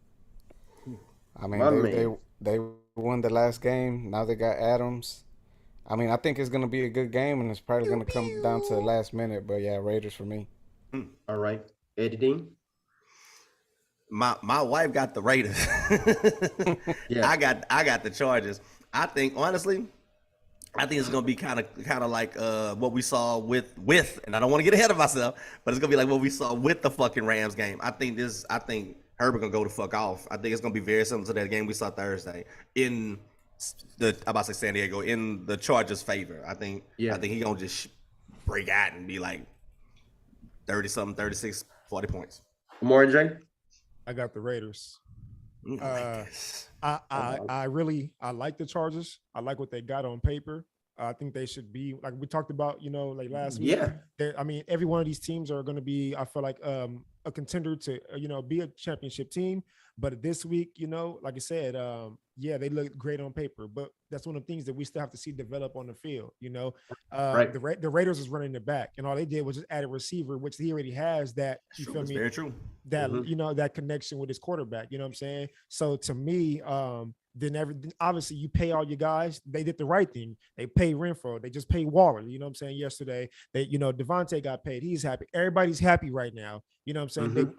I mean, they won the last game. Now they got Adams. I mean, I think it's gonna be a good game, and it's probably gonna come down to the last minute. But yeah, Raiders for me. All right, Eddie Dean. My wife got the Raiders. Yeah, I got the Chargers. I think honestly, it's gonna be kind of like what we saw with, and I don't want to get ahead of myself, but it's gonna be like what we saw with the fucking Rams game. I think Herbert gonna go the fuck off. I think it's gonna be very similar to that game we saw Thursday in San Diego in the Chargers' favor. I think he gonna just break out and be like 30-something, 36, 40 points. More Jay? I got the Raiders. I like the Chargers. I like what they got on paper. I think they should be like we talked about, like last week. Yeah. I mean, every one of these teams are going to be, I feel like, a contender to, be a championship team. But this week, like I said, they look great on paper. But that's one of the things that we still have to see develop on the field. Right. The Raiders is running it back, and all they did was just add a receiver, which he already has. That you feel me? Very true. That that connection with his quarterback. You know what I'm saying? So to me, obviously you pay all your guys. They did the right thing. They pay Renfro. They just paid Waller. You know what I'm saying? Yesterday, Devontae got paid. He's happy. Everybody's happy right now. You know what I'm saying?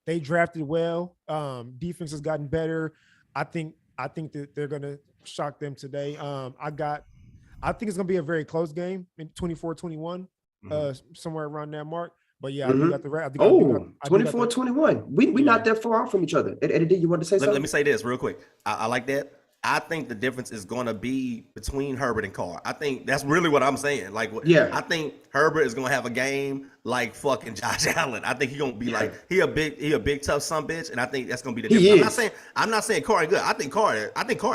They drafted well. Defense has gotten better. I think that they're gonna shock them today. I think it's gonna be a very close game in 24-21, somewhere around that mark. But yeah, I think got the right. 24-21. We not that far off from each other. Eddie, you want to say something? Let me say this real quick. I like that. I think the difference is going to be between Herbert and Carr. I think that's really what I'm saying. I think Herbert is going to have a game like fucking Josh Allen. I think he's going to be like he a big tough son bitch, and I think that's going to be the difference. I'm not saying Carr is good. I think Carr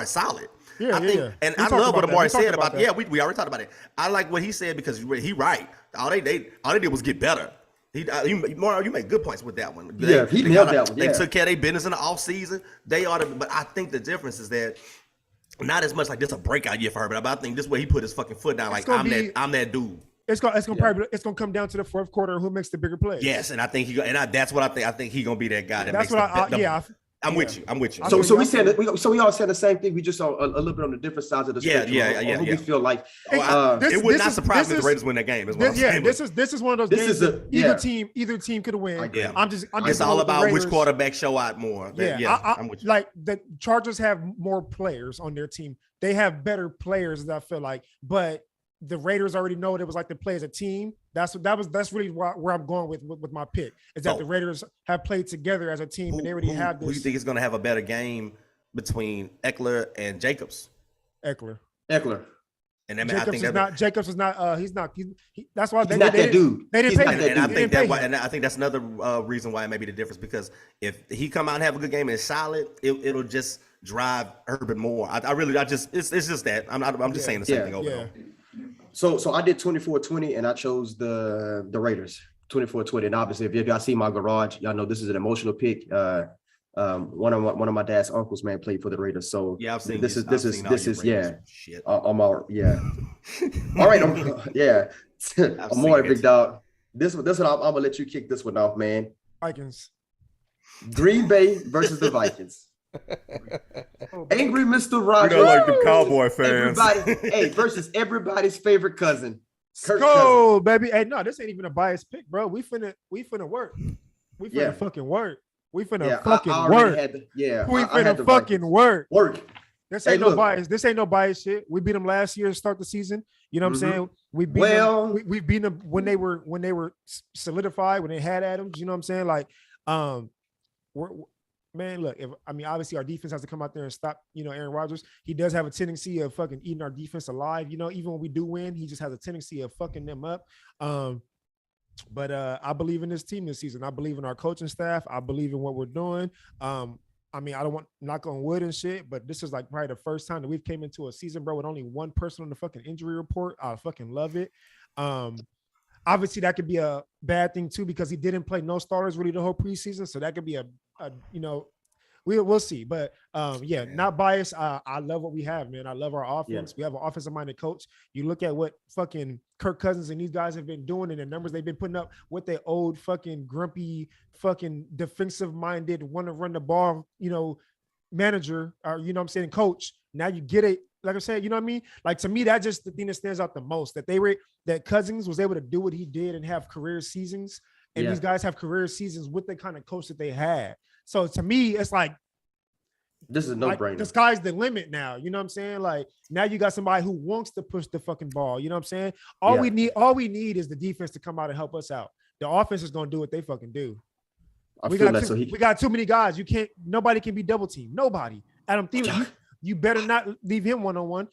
is solid. And I love what Amari said about that. Yeah, we already talked about it. I like what he said because he right. All they did was get better. You make good points with that one. He nailed that one. They took care of their business in the offseason. But I think the difference is that not as much like this a breakout year for her, but I think this way he put his fucking foot down. Like I'm that dude. It's gonna come down to the fourth quarter. Who makes the bigger plays? Yes, and I think that's what I think. I think he's gonna be that guy. I'm with you. So we said we all said the same thing. We just saw a little bit on the different sides of the spectrum. Yeah. We feel like it would not surprise me if the Raiders win that game. This is one of those games. Either team could win. I'm just it's all about which quarterback show out more. I'm with you. Like the Chargers have more players on their team. They have better players, I feel like, but the Raiders already know what it was like to play as a team. That's really where I'm going with my pick is that the Raiders have played together as a team and they already have this. Who do you think is going to have a better game between Eckler and Jacobs? Eckler. Eckler. And I think Jacobs is not. He's not. That's why he's not that dude. They didn't pay him. And I think that's another reason why it may be the difference, because if he come out and have a good game and it's solid, it'll just drive Urban more. It's just that I'm just saying the same thing over. So I did 24-20 and I chose the Raiders 24-20. And obviously, if y'all see my garage, y'all know this is an emotional pick. One of my dad's uncles, man, played for the Raiders. So yeah, I've seen this is shit. I'm all right. I'm more big dog. This one I'm gonna let you kick this one off, man. Vikings. Green Bay versus the Vikings. Angry Mr. Rogers. You know, like the Cowboy fans. Versus everybody's favorite cousin. Go, baby. Hey, no, this ain't even a biased pick, bro. We finna work. We finna fucking work. We finna fucking work. We finna fucking work. This ain't no bias. This ain't no bias shit. We beat them last year to start the season. You know what I'm saying? We beat them. We beat them when they were solidified, when they had Adams. You know what I'm saying? Like, man, look. Obviously our defense has to come out there and stop. Aaron Rodgers. He does have a tendency of fucking eating our defense alive. Even when we do win, he just has a tendency of fucking them up. But I believe in this team this season. I believe in our coaching staff. I believe in what we're doing. I don't want knock on wood and shit, but this is like probably the first time that we've came into a season, bro, with only one person on the fucking injury report. I fucking love it. Obviously that could be a bad thing too, because he didn't play no starters really the whole preseason. So that could be we'll see. But not biased. I love what we have, man. I love our offense. We have an offensive minded coach. You look at what fucking Kirk Cousins and these guys have been doing and the numbers they've been putting up with their old fucking grumpy, fucking defensive minded, want to run the ball, manager or, coach. Now you get it. Like I said, you know what I mean? Like, to me, that's just the thing that stands out the most, that Cousins was able to do what he did and have career seasons. And these guys have career seasons with the kind of coach that they had. So to me, it's like, this is no brainer. The sky's the limit now. You know what I'm saying? Like, now you got somebody who wants to push the fucking ball. You know what I'm saying? All we need is the defense to come out and help us out. The offense is going to do what they fucking do. We got too many guys. Nobody can be double teamed. Nobody. Adam Thielen, you better not leave him one-on-one.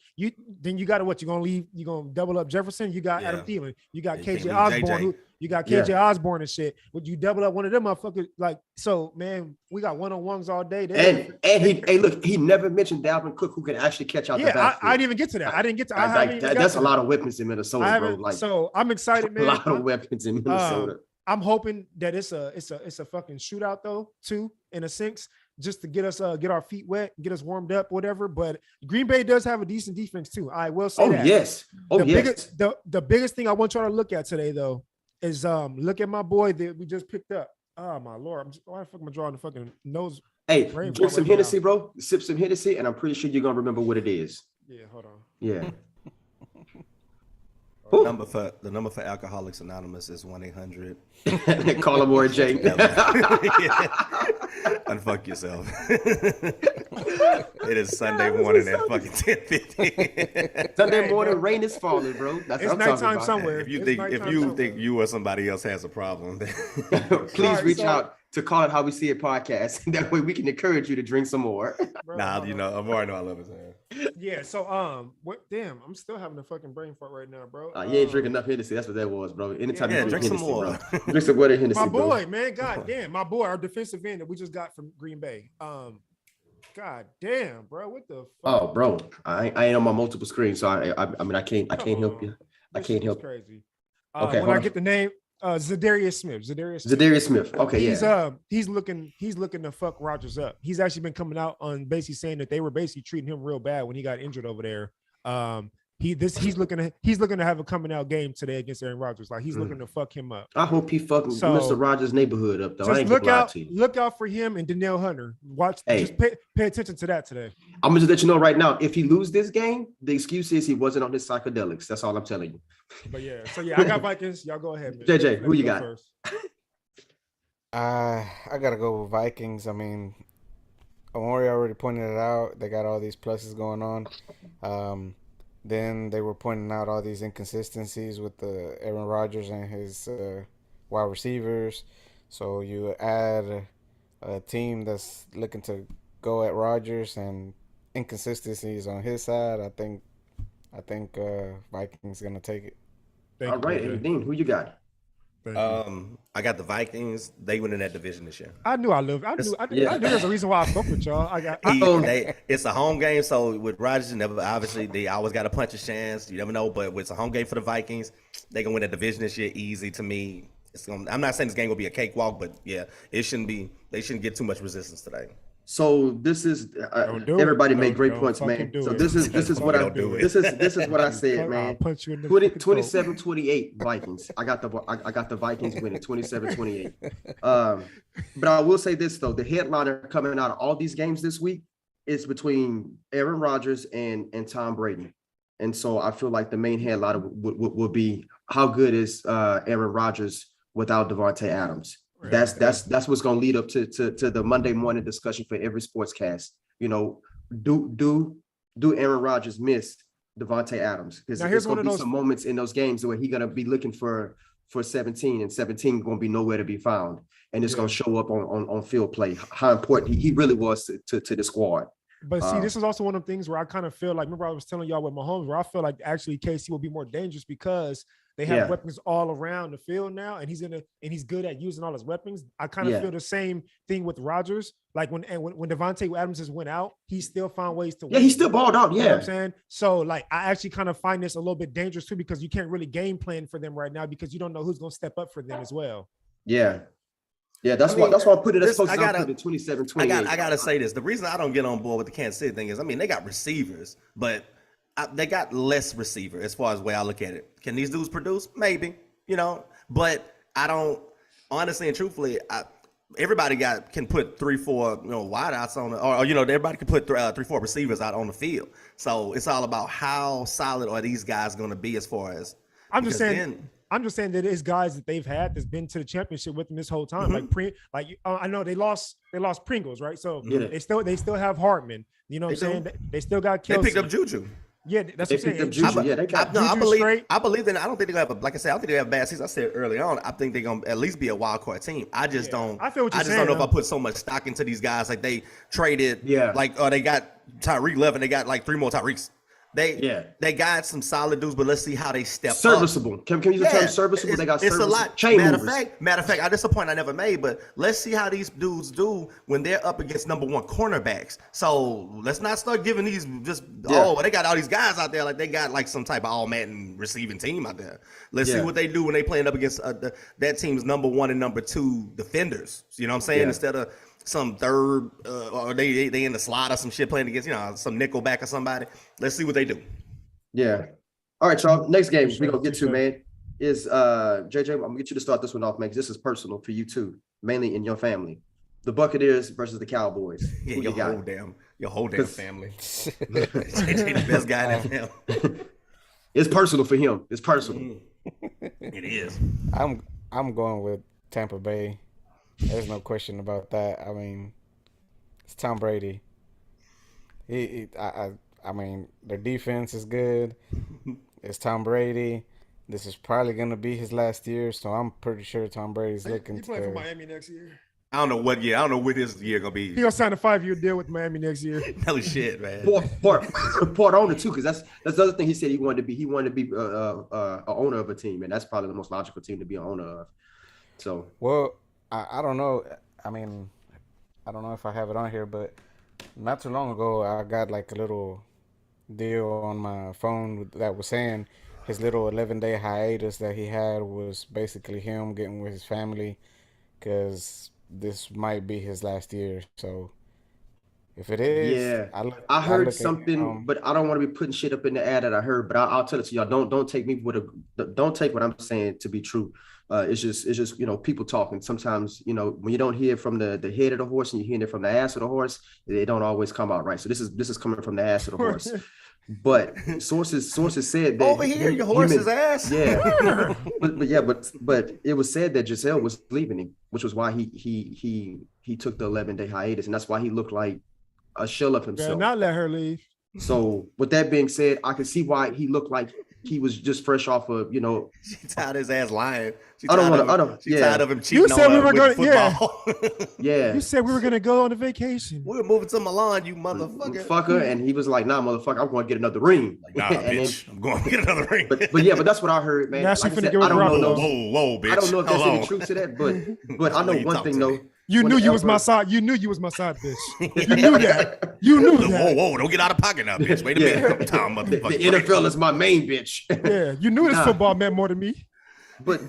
Then you got what? You're gonna double up Jefferson. You got Adam Thielen. You got KJ Osborne. You got KJ Osborne and shit. Would you double up one of them motherfuckers? Like, so man, we got one-on-ones all day. He never mentioned Dalvin Cook, who can actually catch out the backfield. I didn't even get to that. I didn't get to that's a lot of weapons in Minnesota, bro. Like, so I'm excited, man. A lot of weapons in Minnesota. I'm hoping that it's a fucking shootout though, too, in a sense, just to get us get our feet wet, get us warmed up, whatever. But Green Bay does have a decent defense too. I will say that. The biggest thing I want y'all to look at today though is look at my boy that we just picked up. Oh my Lord, why the fuck am I drawing the fucking nose? Hey, drink some Hennessy, bro. Sip some Hennessy, and I'm pretty sure you're gonna remember what it is. Yeah, hold on. Yeah. The number for Alcoholics Anonymous is 1-800. Call him more Jay. Unfuck yourself. It is Sunday morning at fucking 10:50. Sunday morning, rain is falling, bro. That's it's nighttime somewhere. If you think you or somebody else has a problem, then please reach out to Call It How We See It podcast. That way we can encourage you to drink some more. Bro, Amari know I love his hand. Yeah, so damn, I'm still having a fucking brain fart right now, bro. You ain't drinking enough Hennessy. That's what that was, bro. Anytime you drink some more. Drink some water Hennessy, my boy, bro. man. God damn, my boy, our defensive end that we just got from Green Bay. God damn, bro. What the fuck? Oh, bro. I ain't on my multiple screens, so I can't help you. I can't help. Crazy. Okay, when I get the name, Zadarius Smith. Okay, he's looking to fuck Rodgers up. He's actually been coming out on basically saying that they were basically treating him real bad when he got injured over there. He's looking to have a coming out game today against Aaron Rodgers. Like, he's looking to fuck him up. I hope he fucking Mr. Rogers' neighborhood up though. Just I ain't look out for him and Danielle Hunter. Just pay attention to that today. I'm gonna just let you know right now. If he lose this game, the excuse is he wasn't on his psychedelics. That's all I'm telling you. But I got Vikings. Y'all go ahead, man. JJ, who you got? First. I gotta go with Vikings. I mean, Amori already pointed it out. They got all these pluses going on. Then they were pointing out all these inconsistencies with the Aaron Rodgers and his wide receivers. So you add a team that's looking to go at Rodgers and inconsistencies on his side. I think I think Vikings gonna take it. All right, and Dean, who you got? I got the Vikings. They win in that division this year. I knew there's a reason why I fuck with y'all. It's a home game, so with Rodgers, obviously they always got a punch a chance. You never know, but it's a home game for the Vikings. They gonna win that division this year, easy to me. I'm not saying this game will be a cakewalk, but yeah, it shouldn't be. They shouldn't get too much resistance today. So this is everybody made great points, man. So this is what I do. This is what I said, man. 27-28 Vikings. I got the Vikings winning 27-28. But I will say this though, the headliner coming out of all these games this week is between Aaron Rodgers and Tom Brady. And so I feel like the main headliner will be how good is Aaron Rodgers without Devontae Adams. That's what's going to lead up to the Monday morning discussion for every sportscast. You know, do Aaron Rodgers miss Devontae Adams? Because there's going to be some moments in those games where he's going to be looking for 17, and 17 going to be nowhere to be found, and it's going to show up on field play. How important he really was to the squad. But see, this is also one of the things where I kind of feel like, remember I was telling y'all with Mahomes, where I feel like actually KC will be more dangerous because they have weapons all around the field now, and he's good at using all his weapons. I kind of feel the same thing with Rodgers. Like when Devontae Adams just went out, he still found ways to win. Yeah, he still balled out. Yeah, you know what I'm saying? So like I actually kind of find this a little bit dangerous too, because you can't really game plan for them right now because you don't know who's going to step up for them as well. Yeah. Yeah, that's why I put it as supposed to put it 27-28. I gotta say this. The reason I don't get on board with the Kansas City thing is, I mean, they got receivers, but they got less receiver as far as the way I look at it. Can these dudes produce? Maybe, but I don't honestly and truthfully. Everybody can put 3-4 wideouts on everybody can put 3-4 receivers out on the field. So it's all about how solid are these guys going to be as far as. I'm just saying that it's guys that they've had that's been to the championship with them this whole time. Mm-hmm. I know they lost Pringles, right? So they still have Hartman. You know what I'm saying? They still got Kelsey. They picked up Juju. Yeah, that's what I'm saying. Juju. They got I believe that. I don't think they have like I said, I don't think they have a bad season. I said early on, I think they're gonna at least be a wild card team. I just don't. I feel what you're saying. Don't know if I put so much stock into these guys. Like they traded. Yeah. They got Tyreek Love and they got like 3 more Tyreeks. They got some solid dudes, but let's see how they step serviceable. up. Can you use the term serviceable? They got it's a lot. Matter of fact, that's a point I never made, but let's see how these dudes do when they're up against number 1 cornerbacks. So let's not start giving these they got all these guys out there like they got like some type of all-Madden receiving team out there. Let's see what they do when they playing up against that team's number 1 and number 2 defenders. You know what I'm saying? Instead of some third or they in the slot or some shit playing against some nickelback or somebody. Let's see what they do. Yeah. All right, y'all. Next game we're gonna get to, man, is JJ. I'm gonna get you to start this one off, man, because this is personal for you too, mainly in your family. The Buccaneers versus the Cowboys. Yeah, your whole damn family. JJ the best guy in that family. It's personal for him. It's personal. It is. I'm going with Tampa Bay. There's no question about that. I mean, it's Tom Brady. I mean, their defense is good. It's Tom Brady. This is probably going to be his last year, so I'm pretty sure Tom Brady's looking to play for Miami next year. I don't know what year. I don't know what this year gonna be. He gonna sign a 5-year deal with Miami next year. No shit, man. Part owner too, because that's the other thing he said he wanted to be. He wanted to be a owner of a team, and that's probably the most logical team to be an owner of. So I don't know. I mean, I don't know if I have it on here, but not too long ago, I got like a little deal on my phone that was saying his little 11-day hiatus that he had was basically him getting with his family because this might be his last year. So if it is, I heard something, but I don't want to be putting shit up in the ad that I heard. But I'll tell it to y'all. Don't take me don't take what I'm saying to be true. It's just people talking. Sometimes when you don't hear from the head of the horse and you hear it from the ass of the horse, they don't always come out right. So this is coming from the ass of the horse. But sources said that over here your horse's ass. Yeah, but it was said that Giselle was leaving him, which was why he took the 11-day hiatus, and that's why he looked like a shell of himself. Not let her leave. So with that being said, I can see why he looked like he was just fresh off of, you know. She tired his ass lying. She I don't tired want of to. She Yeah. tired of him cheating said on we her were with gonna- football. Yeah. You said we were gonna go on a vacation. We were moving to Milan, you motherfucker. Fucker, and he was like, "Nah, motherfucker, I'm going to get another ring." Like, nah, And bitch, I'm going to get another ring. but that's what I heard, man. Now Like she I finna said, give I her don't Bravos. know. Whoa, bitch. I don't know if there's Hold any on. truth to that, but I know Let you one talk thing to though. me. You knew you was my side. You knew you was my side bitch. You knew that. You knew that. Whoa, don't get out of pocket now, bitch. Wait a minute. Time, The motherfucker. NFL is my main bitch. Yeah, you knew this Nah. football meant more to me. But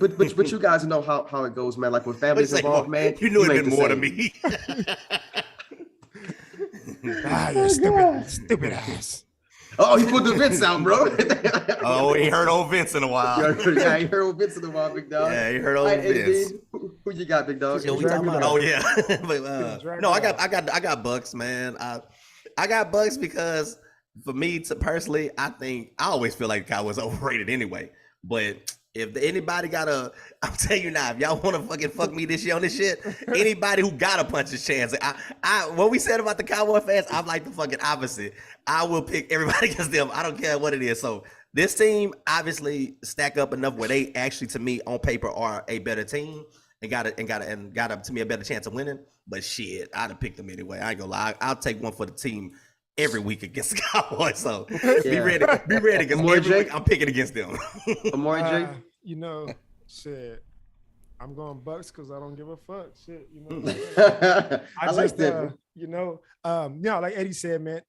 you guys know how it goes, man. Like when families Say, involved, man. you knew it ain't meant the more to same. me. Stupid ass. Oh, he put the Vince out, bro. Oh, he heard old Vince in a while. Yeah, he heard Vince in a while, big dog. Yeah, he heard old All right, Vince. Dean, who you got, big dog? Yeah, we talking about, oh yeah. But, no, I got Bucks, man. I got Bucks because for me to personally, I always feel like the Cowboys overrated anyway. But if anybody I'm telling you now, if y'all want to fucking fuck me this year on this shit, anybody who got a puncher's chance, what we said about the Cowboy fans, I'm like the fucking opposite. I will pick everybody against them. I don't care what it is. So this team obviously stack up enough where they actually, to me, on paper, are a better team and got to me a better chance of winning. But shit, I'd have picked them anyway. I ain't gonna lie. I'll take one for the team every week against the Cowboys. So be ready. Because every week I'm picking against them. Amari J. You know, shit. I'm going Bucks because I don't give a fuck. Shit, you know. I like that. You know, like Eddie said, man.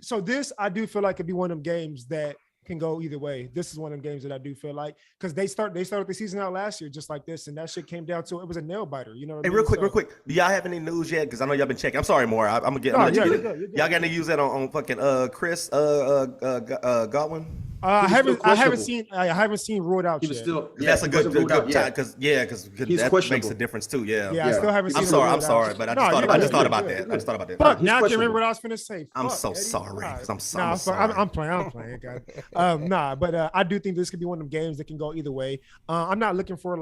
So this, I do feel like it'd be one of them games that can go either way. This is one of them games that I do feel like because they started the season out last year just like this, and that shit came down to it was a nail biter. You know. What Hey, I mean? real quick. Do y'all have any news yet? Because I know y'all been checking. I'm sorry, more. I'm gonna get. You're Y'all good. got any news that on fucking Chris Godwin? I haven't seen ruled out He was yet. still. That's a good time because that makes a difference too. Yeah. I still haven't seen. I'm sorry, but I just thought about that. Fuck, now I can't remember what I was finna say. I'm Fuck, so Eddie. sorry. Nah, I'm sorry. I'm playing. God. But I do think this could be one of them games that can go either way. I'm not looking for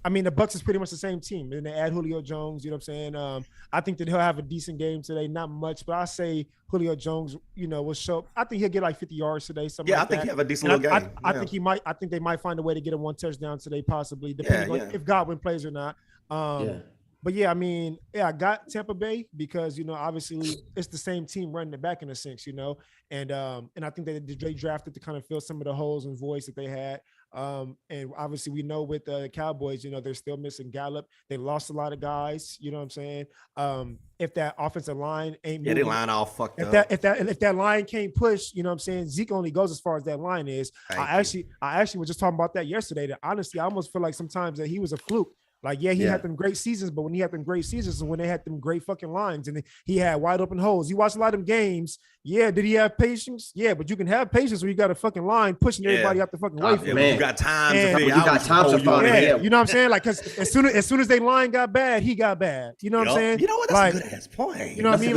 the Bucks is pretty much the same team, and they add Julio Jones. You know what I'm saying? I think that he'll have a decent game today. Not much, but I say Julio Jones, will show. I think he'll get like 50 yards today. Something. Yeah, like I think that. he'll have a decent little game. I think he might. I think they might find a way to get him one touchdown today, possibly, depending on if Godwin plays or not. But yeah, I got Tampa Bay because obviously it's the same team running it back in a sense, and I think that they drafted to kind of fill some of the holes and voids that they had. And obviously we know with the Cowboys, they're still missing Gallup. They lost a lot of guys. You know what I'm saying? If that offensive line ain't moving, they line all fucked up. If that line can't push, you know what I'm saying? Zeke only goes as far as that line is. I actually was just talking about that yesterday. That honestly, I almost feel like sometimes that he was a fluke. Like, he had them great seasons, but when he had them great seasons and when they had them great fucking lines and he had wide open holes. You watch a lot of them games. Yeah, did he have patience? Yeah, but you can have patience when you got a fucking line pushing everybody out the fucking way for you got time to find it. You know what I'm saying? Like, because as soon as they line got bad, he got bad. You know what I'm saying? You know what? That's a good ass point. You know what I mean?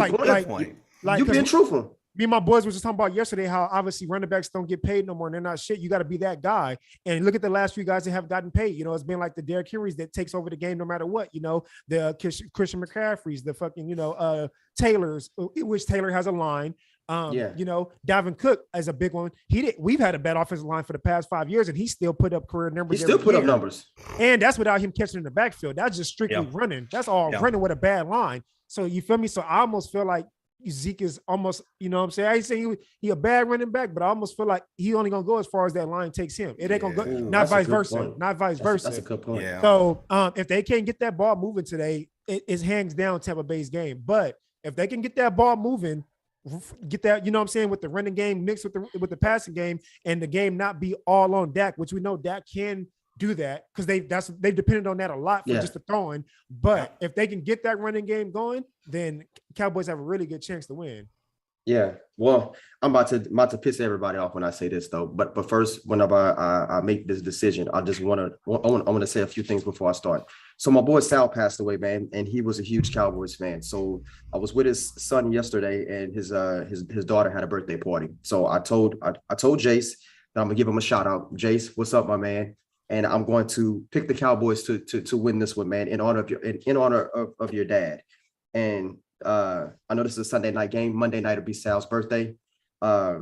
Like you being truthful. Me and my boys were just talking about yesterday how obviously running backs don't get paid no more and they're not shit. You got to be that guy. And look at the last few guys that have gotten paid. It's been like the Derrick Henrys that takes over the game no matter what. The Christian McCaffreys, the fucking Taylors, which Taylor has a line. Dalvin Cook as a big one. We've had a bad offensive line for the past 5 years, and he still put up career numbers. He still put up numbers, and that's without him catching in the backfield. That's just strictly running. That's all running with a bad line. So you feel me? So I almost feel like Zeke is almost, you know what I'm saying? I ain't saying he a bad running back, but I almost feel like he only gonna go as far as that line takes him. It ain't gonna go, not vice versa. Not vice versa. That's a good point. Yeah. So if they can't get that ball moving today, it's hands down Tampa Bay's game. But if they can get that ball moving, get that, you know what I'm saying, with the running game mixed with the passing game, and the game not be all on Dak, which we know Dak can do that because they've depended on that a lot for just the throwing. But if they can get that running game going, then Cowboys have a really good chance to win. Yeah, well, I'm about to piss everybody off when I say this though. But first, whenever I make this decision, I want to say a few things before I start. So my boy Sal passed away, man, and he was a huge Cowboys fan. So I was with his son yesterday, and his daughter had a birthday party. So I told Jace that I'm gonna give him a shout out. Jace, what's up, my man? And I'm going to pick the Cowboys to win this one, man, in honor of your dad. And I know this is a Sunday night game. Monday night will be Sal's birthday. I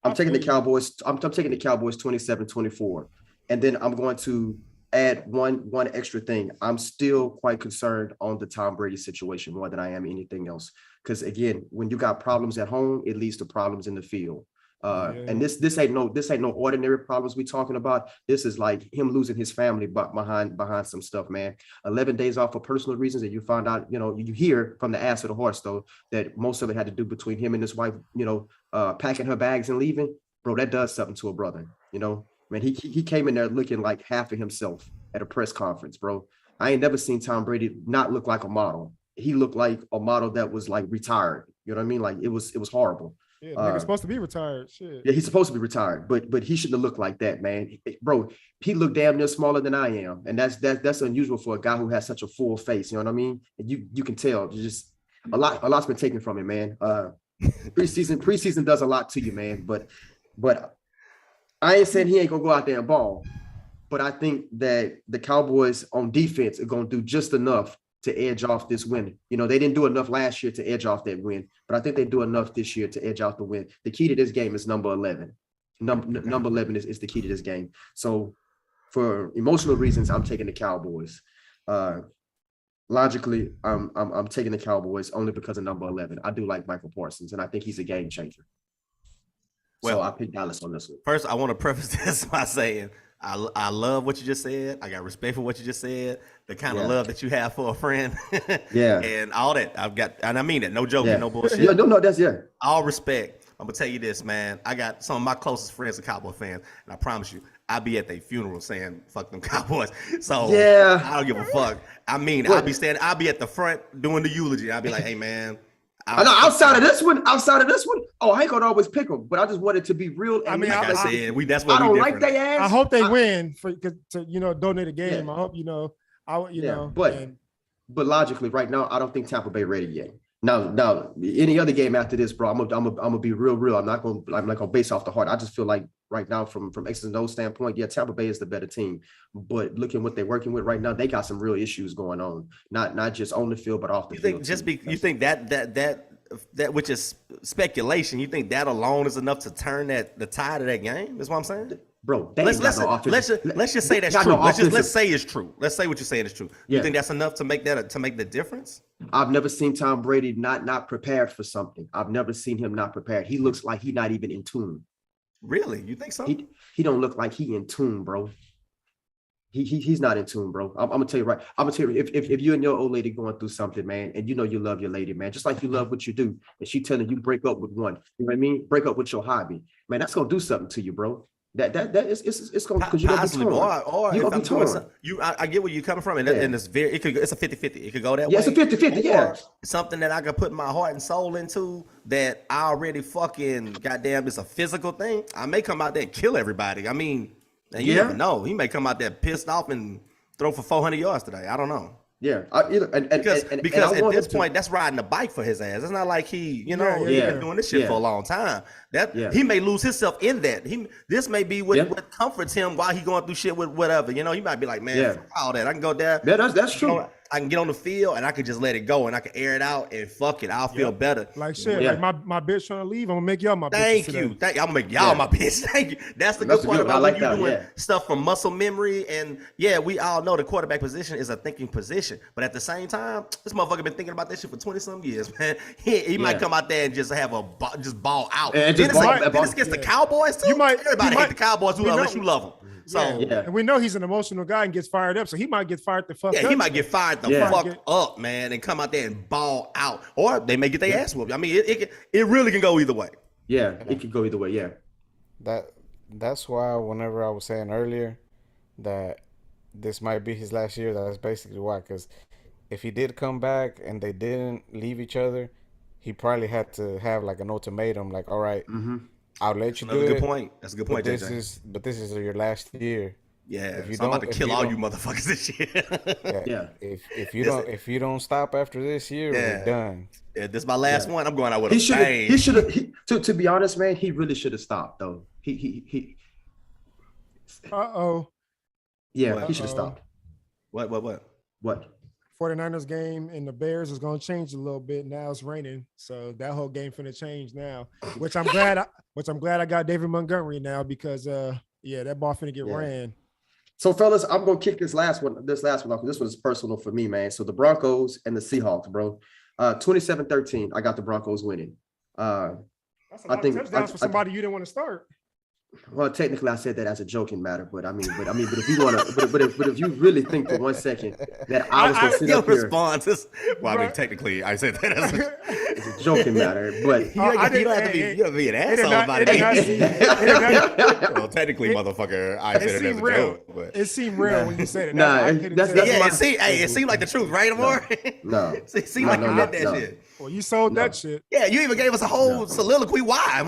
I'm taking the Cowboys. I'm taking the Cowboys 27-24. And then I'm going to add one extra thing. I'm still quite concerned on the Tom Brady situation more than I am anything else. Because again, when you got problems at home, it leads to problems in the field. And this ain't no ordinary problems we talking about. This is like him losing his family behind some stuff, man. 11 days off for personal reasons, and you find out, you hear from the ass of the horse though that most of it had to do between him and his wife, packing her bags and leaving. Bro, that does something to a brother, Man, he came in there looking like half of himself at a press conference, bro. I ain't never seen Tom Brady not look like a model. He looked like a model that was like retired. You know what I mean? Like it was horrible. Yeah, nigga's supposed to be retired. Shit. Yeah, he's supposed to be retired, but he shouldn't have looked like that, man. Bro, he looked damn near smaller than I am, and that's unusual for a guy who has such a full face. You know what I mean? And you can tell, just a lot's been taken from him, man. Preseason does a lot to you, man. But I ain't saying he ain't gonna go out there and ball, but I think that the Cowboys on defense are gonna do just enough to edge off this win. They didn't do enough last year to edge off that win, but I think they do enough this year to edge out the win. The key to this game is number 11. Number 11 is the key to this game. So for emotional reasons, I'm taking the Cowboys. Logically, I'm taking the Cowboys only because of number 11. I do like Michael Parsons, and I think he's a game changer. Well, so I picked Dallas on this one. First, I want to preface this by saying I love what you just said. I got respect for what you just said. The kind of love that you have for a friend. And all that. I've got, and I mean it. No joking, no bullshit. Yeah, no, that's all respect. I'm gonna tell you this, man. I got some of my closest friends are Cowboy fans, and I promise you, I'll be at their funeral saying "fuck them Cowboys." So I don't give a fuck. I mean, I'll be at the front doing the eulogy. I'll be like, "Hey, man." I know outside of this one, I ain't gonna always pick them, but I just wanted to be real. I mean, like I said, that's what I don't like their ass. I hope they win to donate a game. I hope But logically, right now, I don't think Tampa Bay ready yet. Now, any other game after this, bro, I'm gonna be real. I'm not gonna base off the heart. I just feel like right now, from X's and O's standpoint, Tampa Bay is the better team. But looking what they're working with right now, they got some real issues going on. Not just on the field, but off the field. You think that which is speculation, you think that alone is enough to turn the tide of that game? That's what I'm saying. Bro, let's just say that's true. Let's say it's true. Let's say what you're saying is true. You think that's enough to make the difference? I've never seen Tom Brady not prepared for something. I've never seen him not prepared. He looks like he's not even in tune. Really? You think so? He don't look like he in tune, bro. He's not in tune, bro. I'm gonna tell you right. I'm gonna tell you if you and your old lady going through something, man, and you love your lady, man, just like you love what you do, and she telling you break up with one, you know what I mean? Break up with your hobby, man. That's gonna do something to you, bro. That is it's gonna because you're gonna be torn. Or if I'm torn. I get where you're coming from, and it's it's a 50-50. It could go that way. It's a 50-50. Yeah, something that I could put my heart and soul into that I already fucking goddamn. It's a physical thing. I may come out there and kill everybody. I mean. And you never know. He may come out there pissed off and throw for 400 yards today. I don't know. Yeah, because at this point, that's riding a bike for his ass. It's not like he's been doing this shit for a long time. He may lose himself in that. This may be what comforts him while he going through shit with whatever. He might be like, man, fuck all that. I can go there. Yeah, that's true. I can get on the field and I can just let it go and I can air it out and fuck it. I'll feel better. Like shit, like my bitch trying to leave. I'm gonna make y'all my bitch. Thank you. I'm gonna make y'all my bitch. Thank you. That's the good part about when you're doing stuff from muscle memory. And we all know the quarterback position is a thinking position. But at the same time, this motherfucker been thinking about this shit for 20-some years, man. He might come out there and just have just ball out. And then it's against the Cowboys too. Everybody hate the Cowboys unless you love them. So and we know he's an emotional guy and gets fired up, so he might get fired the fuck up. Yeah, he might get fired the fuck up, man, and come out there and ball out, or they may get their ass whooped. I mean, it really can go either way. Yeah, it could go either way. Yeah, that's why whenever I was saying earlier that this might be his last year, that's basically why. Because if he did come back and they didn't leave each other, he probably had to have like an ultimatum, like, all right. I'll let you do it. That's a good point. That's a good point, but this is your last year. Yeah, I'm about to kill all you motherfuckers this year. If you don't stop after this year, we're done. Yeah, this is my last one. I'm going out with a bang. He should have. To be honest, man, he really should have stopped though. He. Uh-oh. Yeah, he should have stopped. What? 49ers game and the Bears is going to change a little bit. Now it's raining, so that whole game finna change now. Which I'm glad. I got David Montgomery now because that ball finna get ran. So, fellas, I'm gonna kick this last one off. This one is personal for me, man. So the Broncos and the Seahawks, bro. 27-13. I got the Broncos winning. That's a lot of touchdowns for somebody you didn't want to start. Well, technically, I said that as a joking matter, but if you want to, but if you really think for 1 second that I was going to sit up here, response is, well, I mean, technically, I said that as it's a joking matter, but you don't have to be an asshole about it. Well, technically, motherfucker, I said it as a joke, but it seemed real when you said it. It seemed like the truth, right, Amor? No, it seemed like you did that shit. Well, you sold that shit. Yeah, you even gave us a whole soliloquy. Why?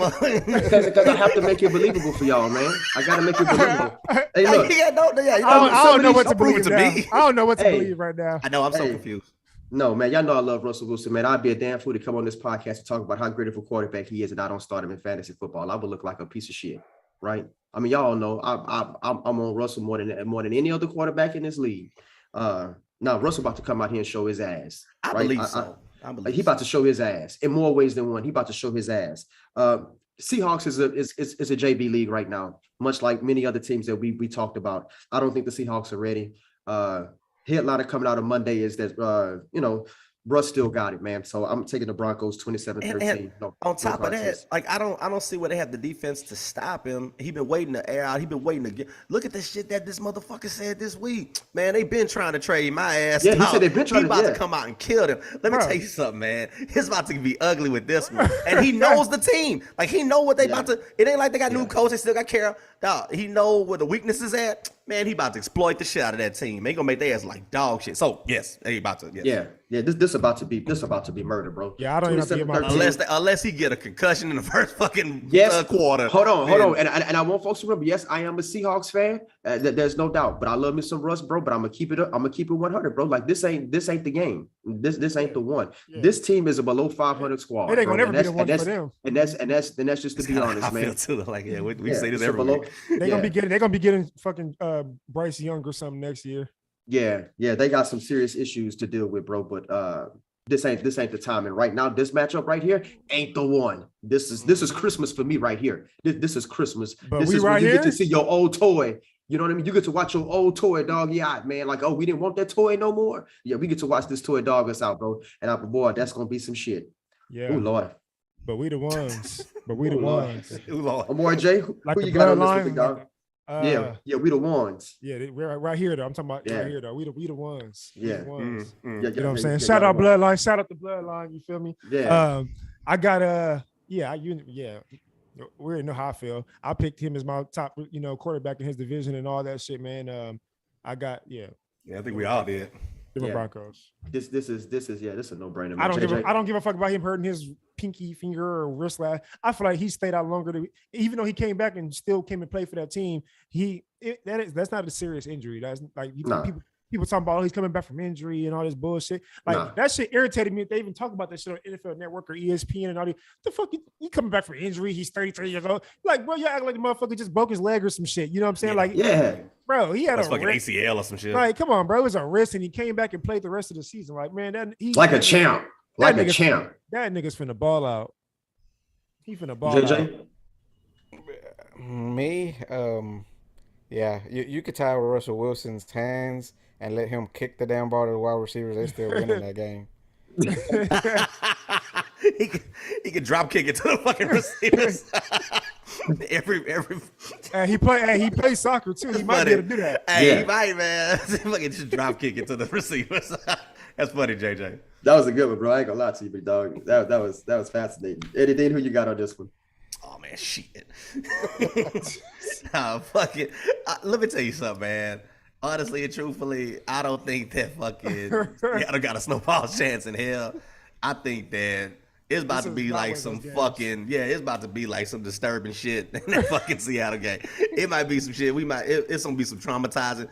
Because I have to make it believable for y'all, man. I got to make it believable. Hey, look. I don't know what to believe to me. I don't know what to believe right now. I know. I'm so confused. No, man. Y'all know I love Russell Wilson, man. I'd be a damn fool to come on this podcast and talk about how great of a quarterback he is, and I don't start him in fantasy football. I would look like a piece of shit, right? I mean, y'all know I'm on Russell more than any other quarterback in this league. Now Russell about to come out here and show his ass. I right? believe so. He about to show his ass in more ways than one. He about to show his ass. Seahawks is a JV league right now, much like many other teams that we talked about. I don't think the Seahawks are ready. Headliner coming out of Monday is that Russ still got it, man. So I'm taking the Broncos 27-13. On top of that, like I don't see where they have the defense to stop him. He been waiting to air out. He been waiting to get. Look at the shit that this motherfucker said this week. Man, they been trying to trade my ass. Yeah, he said they've been trying to. He about to come out and kill them. Let me tell you something, man. It's about to be ugly with this one. And he knows the team. Like he know what they about to. It ain't like they got new coach. They still got Carroll. Dog, he know where the weakness is at. Man, he about to exploit the shit out of that team. They gonna make their ass like dog shit. So yes, they about to. Yes. Yeah. This about to be murder, bro. Yeah, I don't even have to get my unless he get a concussion in the first fucking quarter. Hold on, and I want folks to remember. Yes, I am a Seahawks fan. There's no doubt. But I love me some Russ, bro. But I'm gonna keep it up. I'm gonna keep it 100, bro. Like this ain't the game. This ain't the one. Yeah. This team is a below 500 squad. It ain't gonna never be the one for them. And that's just to be honest, man. I feel too. Like we say this every week. They're gonna be getting fucking Bryce Young or something next year. Yeah, they got some serious issues to deal with, bro. But this ain't the time. And right now, this matchup right here ain't the one. This is Christmas for me right here. This is Christmas. But this is when you get to see your old toy. You know what I mean? You get to watch your old toy dog. Yeah, man. Like, oh, we didn't want that toy no more. Yeah, we get to watch this toy dog us out, bro. And boy, that's gonna be some shit. Yeah. Oh Lord. But we the ones. Ooh, Lord. Amore J, who you got on this week, dog? We the ones. Yeah, we're right here though. I'm talking about right here though. We the ones. Yeah. The ones. Yeah, you know what I'm saying? Shout out Bloodline. Shout out the Bloodline. You feel me? Yeah. I got we already know how I feel. I picked him as my top, quarterback in his division and all that shit, man. I got I think we all did. Broncos. This is a no-brainer. Man. I don't give a fuck about him hurting his pinky finger or wrist last. I feel like he stayed out longer even though he came back and still came and played for that team. That's not a serious injury. That's like people talking about he's coming back from injury and all this bullshit. Like that shit irritated me. If they even talk about that shit on NFL Network or ESPN and all the fuck he coming back from injury. He's 33 years old. Like, bro, you act like the motherfucker just broke his leg or some shit. You know what I'm saying? Bro, he had a fucking ACL or some shit. Like, come on, bro. It was a wrist and he came back and played the rest of the season. Like, man, he's like a champ. Like a champ. That nigga's finna ball out. He finna ball JJ? out. Me, you could tie Russell Wilson's hands and let him kick the damn ball to the wide receivers. They still winning that game. he could drop kick it to the fucking receivers. He plays soccer too. He might be able to do that. He might, man. Fucking just drop kick it to the receivers. That's funny, JJ. That was a good one, bro. I ain't gonna lie to you, big dog. That was fascinating. Eddie Dean, who you got on this one? Oh man, shit. Fuck it. Let me tell you something, man. Honestly and truthfully, I don't think that fucking Seattle got a snowball chance in hell. I think that it's about to be like some fucking it's about to be like some disturbing shit in that fucking Seattle game. It might be some shit. It's gonna be some traumatizing.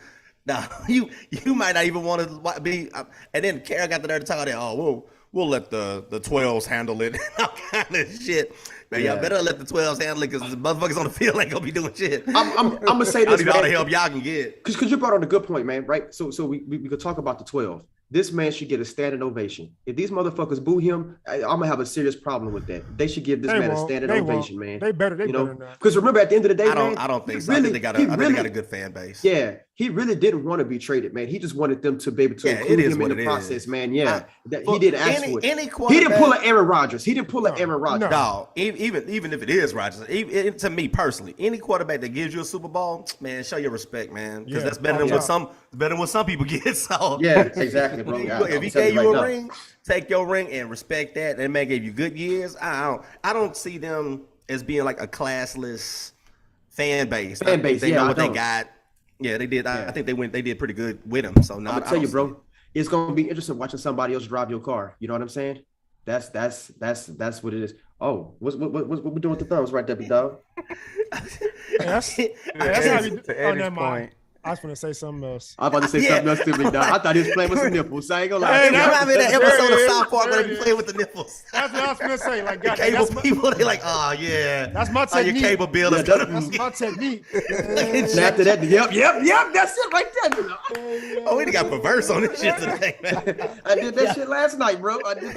Now you might not even want to be. And then Carol got the nerve to talk that. Oh, we'll let the 12s handle it. All kind of shit. Man, y'all better let the 12s handle it because the motherfuckers on the field ain't gonna be doing shit. I'm gonna say this, man. All the help y'all can get. Because you brought on a good point, man. Right? So we could talk about the 12. this man should get a standing ovation. If these motherfuckers boo him, I'm gonna have a serious problem with that. They should give this man a standing ovation, man. They better. They better not. Because remember, at the end of the day, I don't think so. I think they got a good fan base. Yeah, he really didn't want to be traded, man. He just wanted them to be able to include him in the process, man. Yeah, he didn't ask for it. He didn't pull an Aaron Rodgers. He didn't pull an Aaron Rodgers. No, even if it is Rodgers, to me personally, any quarterback that gives you a Super Bowl, man, show your respect, man, because that's better than what some people get. So yeah, exactly, bro. If he gave you a ring, take your ring and respect that. That man gave you good years. I don't see them as being like a classless fan base. They know what they got. Yeah, they did. I think they did pretty good with him. So now I'm gonna tell you, bro, it's gonna be interesting watching somebody else drive your car. You know what I'm saying? That's what it is. Oh, what we doing with the thumbs right there, big dog? That's how we never mind. I was gonna say something else. I was about to say something else too, big dog. I thought he was playing with some nipples. So I ain't gonna lie. Hey, that episode of South Park where they be playing with the nipples. That's what I was gonna say. Like, God, cable people, they like, oh yeah, that's my technique. Your cable bill is that's my technique. And after that, yep, that's it right there. Oh, we got perverse on this shit today, man. I did that shit last night, bro. I ain't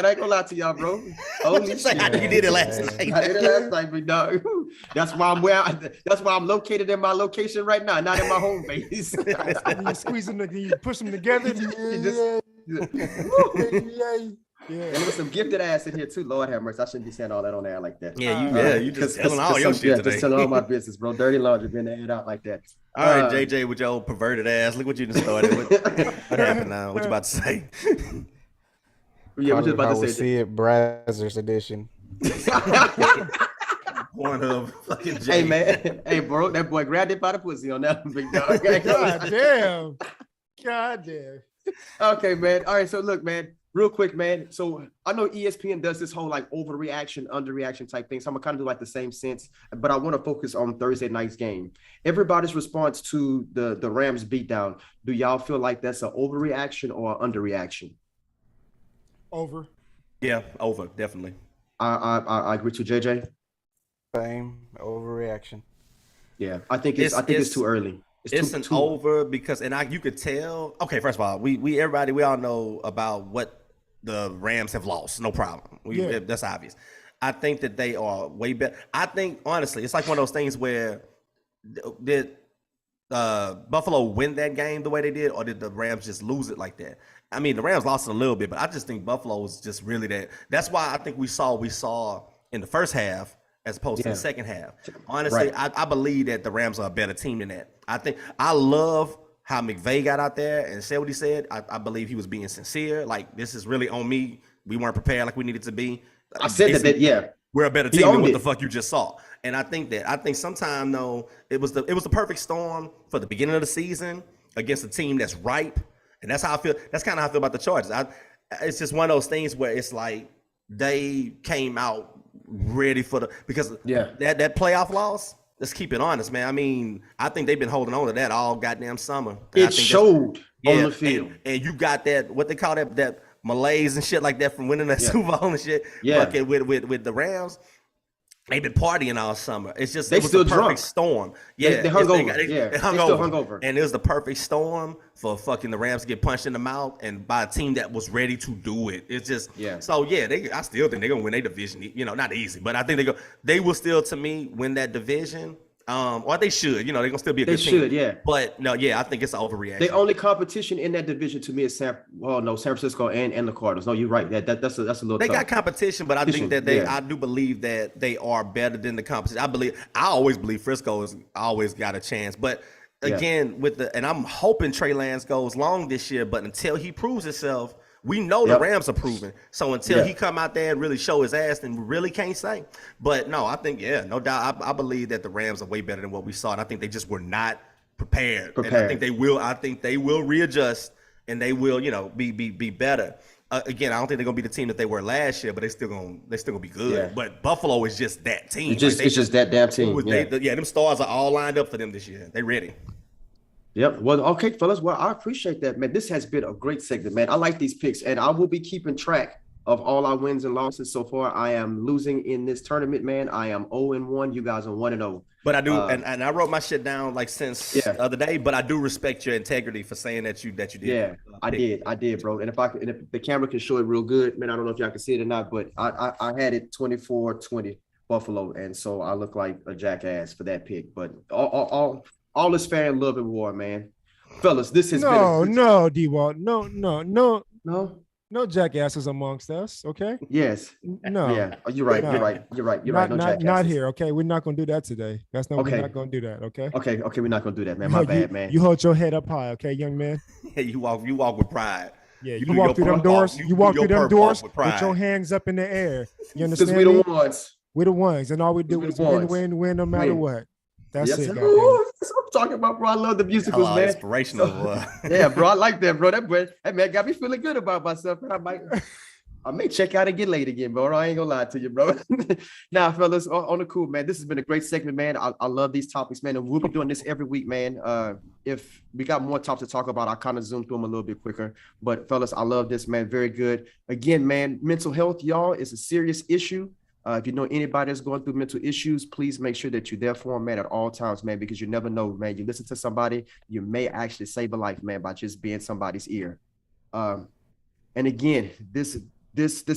gonna lie to y'all, bro. Holy shit. You did it last night. I did it last night, big dog. That's why I'm located in my location right now, not in my home base. You squeeze them, you push them together. And with some gifted ass in here too. Lord have mercy. I shouldn't be saying all that on air like that. You just telling all your shit today. Just telling all my business, bro. Dirty laundry been aired out like that. All right, JJ, with your old perverted ass. Look what you just started with. What happened now? What you about to say? Yeah, what you about to say? See it, Brazzers edition. Pornhub fucking Jay. Hey man, hey bro, that boy grabbed it by the pussy on that big dog. God damn. Okay, man. All right, so look, man, real quick, man. So I know ESPN does this whole like overreaction, underreaction type thing. So I'm gonna kind of do like the same sense, but I want to focus on Thursday night's game. Everybody's response to the Rams beatdown. Do y'all feel like that's an overreaction or underreaction? Over. Yeah, over, definitely. I agree with you, JJ. Same overreaction. Yeah, I think it's too early. It's an over because you could tell. Okay, first of all, we all know about what the Rams have lost. No problem. That's obvious. I think that they are way better. I think honestly, it's like one of those things where did Buffalo win that game the way they did, or did the Rams just lose it like that? I mean, the Rams lost it a little bit, but I just think Buffalo was just really that. That's why I think we saw in the first half as opposed to the second half. Honestly, right. I believe that the Rams are a better team than that. I love how McVay got out there and said what he said. I believe he was being sincere. Like, this is really on me. We weren't prepared like we needed to be. I said that, yeah. We're a better team than what the fuck you just saw. And I think sometime though, it was the perfect storm for the beginning of the season against a team that's ripe. And that's how I feel. That's kind of how I feel about the Chargers. It's just one of those things where it's like they came out ready for because that playoff loss. Let's keep it honest, man. I mean, I think they've been holding on to that all goddamn summer. It showed on the field. And you got that, what they call that malaise and shit like that from winning that Super Bowl and shit. Yeah. With the Rams. They've been partying all summer. It's just it was the perfect storm. Yeah, they hung over. They hung over. And it was the perfect storm for fucking the Rams to get punched in the mouth and by a team that was ready to do it. It's just So I still think they're gonna win their division. You know, not easy, but I think they will still to me win that division. Or they should, they're gonna still be a good team. They should, yeah. But no, I think it's an overreaction. The only competition in that division to me is San Francisco and the Cardinals. No, you're right. That's a little. They got competition, but I think that I do believe that they are better than the competition. I always believe Frisco has always got a chance, but again and I'm hoping Trey Lance goes long this year, but until he proves himself. We know the Rams are proven. So until he come out there and really show his ass, then we really can't say. But no, I think, no doubt. I believe that the Rams are way better than what we saw. And I think they just were not prepared. And I think they will readjust and they will, be better. Again, I don't think they're gonna be the team that they were last year, but they're still gonna be good. Yeah. But Buffalo is just that team. It's just that damn team. Them stars are all lined up for them this year. They ready. Yep. Well, okay, fellas. Well, I appreciate that, man. This has been a great segment, man. I like these picks, and I will be keeping track of all our wins and losses so far, I am losing in this tournament, man. I am 0-1. You guys are 1-0. But I do, and I wrote my shit down like since the other day. But I do respect your integrity for saying that you did. Yeah, I did, bro. And if the camera can show it real good, man, I don't know if y'all can see it or not, but I had it 24-20 Buffalo, and so I look like a jackass for that pick. But all is fair in love and war, man. Fellas, this has been no, D-Wall. No jackasses amongst us, okay? Yes. No. Yeah. You're right. You're right. No jackasses. Not here, okay? We're not gonna do that today. We're not gonna do that, okay? Okay, we're not gonna do that, man. My bad, man. You hold your head up high, okay, young man? Yeah, you walk with pride. Yeah, you walk through them doors. You walk through them doors with your hands up in the air. You understand? Because we're the ones. We're the ones, and all we do is win, no matter what. That's it. That's what I'm talking about, bro. I love the musicals, man. Inspirational. Yeah, bro. I like that, bro. That man got me feeling good about myself. I may check out and get late again, bro. I ain't gonna lie to you, bro. Now, fellas, on the cool, man. This has been a great segment, man. I love these topics, man. And we'll be doing this every week, man. If we got more topics to talk about, I'll kind of zoom through them a little bit quicker. But fellas, I love this, man. Very good. Again, man, mental health, y'all, is a serious issue. If you know anybody that's going through mental issues, please make sure that you're there for them, man, at all times, man, because you never know, man. You listen to somebody, you may actually save a life, man, by just being somebody's ear. And again, this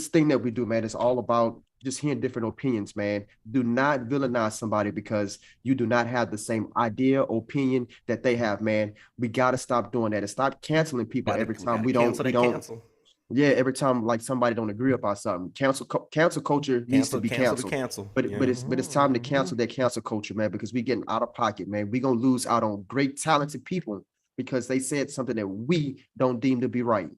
thing that we do, man, is all about just hearing different opinions, man. Do not villainize somebody because you do not have the same idea, opinion that they have, man. We got to stop doing that and stop canceling people every time we don't. Yeah, every time like somebody don't agree about something. Cancel culture needs to be canceled. But it's time to cancel that cancel culture, man, because we're getting out of pocket, man. We're gonna lose out on great talented people because they said something that we don't deem to be right.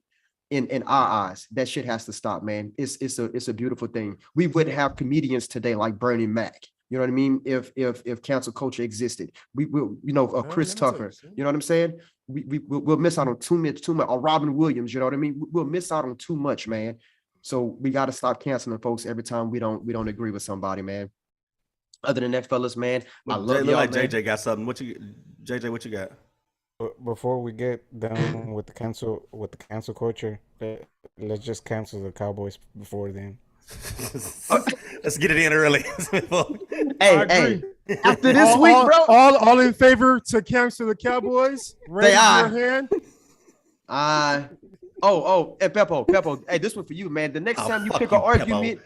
In our eyes, that shit has to stop, man. It's a beautiful thing. We wouldn't have comedians today like Bernie Mac. You know what I mean? If cancel culture existed, we will, Chris Tucker. You know what I'm saying? We'll miss out on too much. Or Robin Williams. You know what I mean? We'll miss out on too much, man. So we got to stop canceling folks every time we don't agree with somebody, man. Other than that, fellas, man, I love y'all. Like JJ got something. What you got? Before we get down with the cancel culture, let's just cancel the Cowboys before then. Let's get it in early. Hey, after this week, bro. All in favor to cancel the Cowboys? Raise your hand. Hey, Peppo. Hey, this one for you, man. The next time you pick an argument,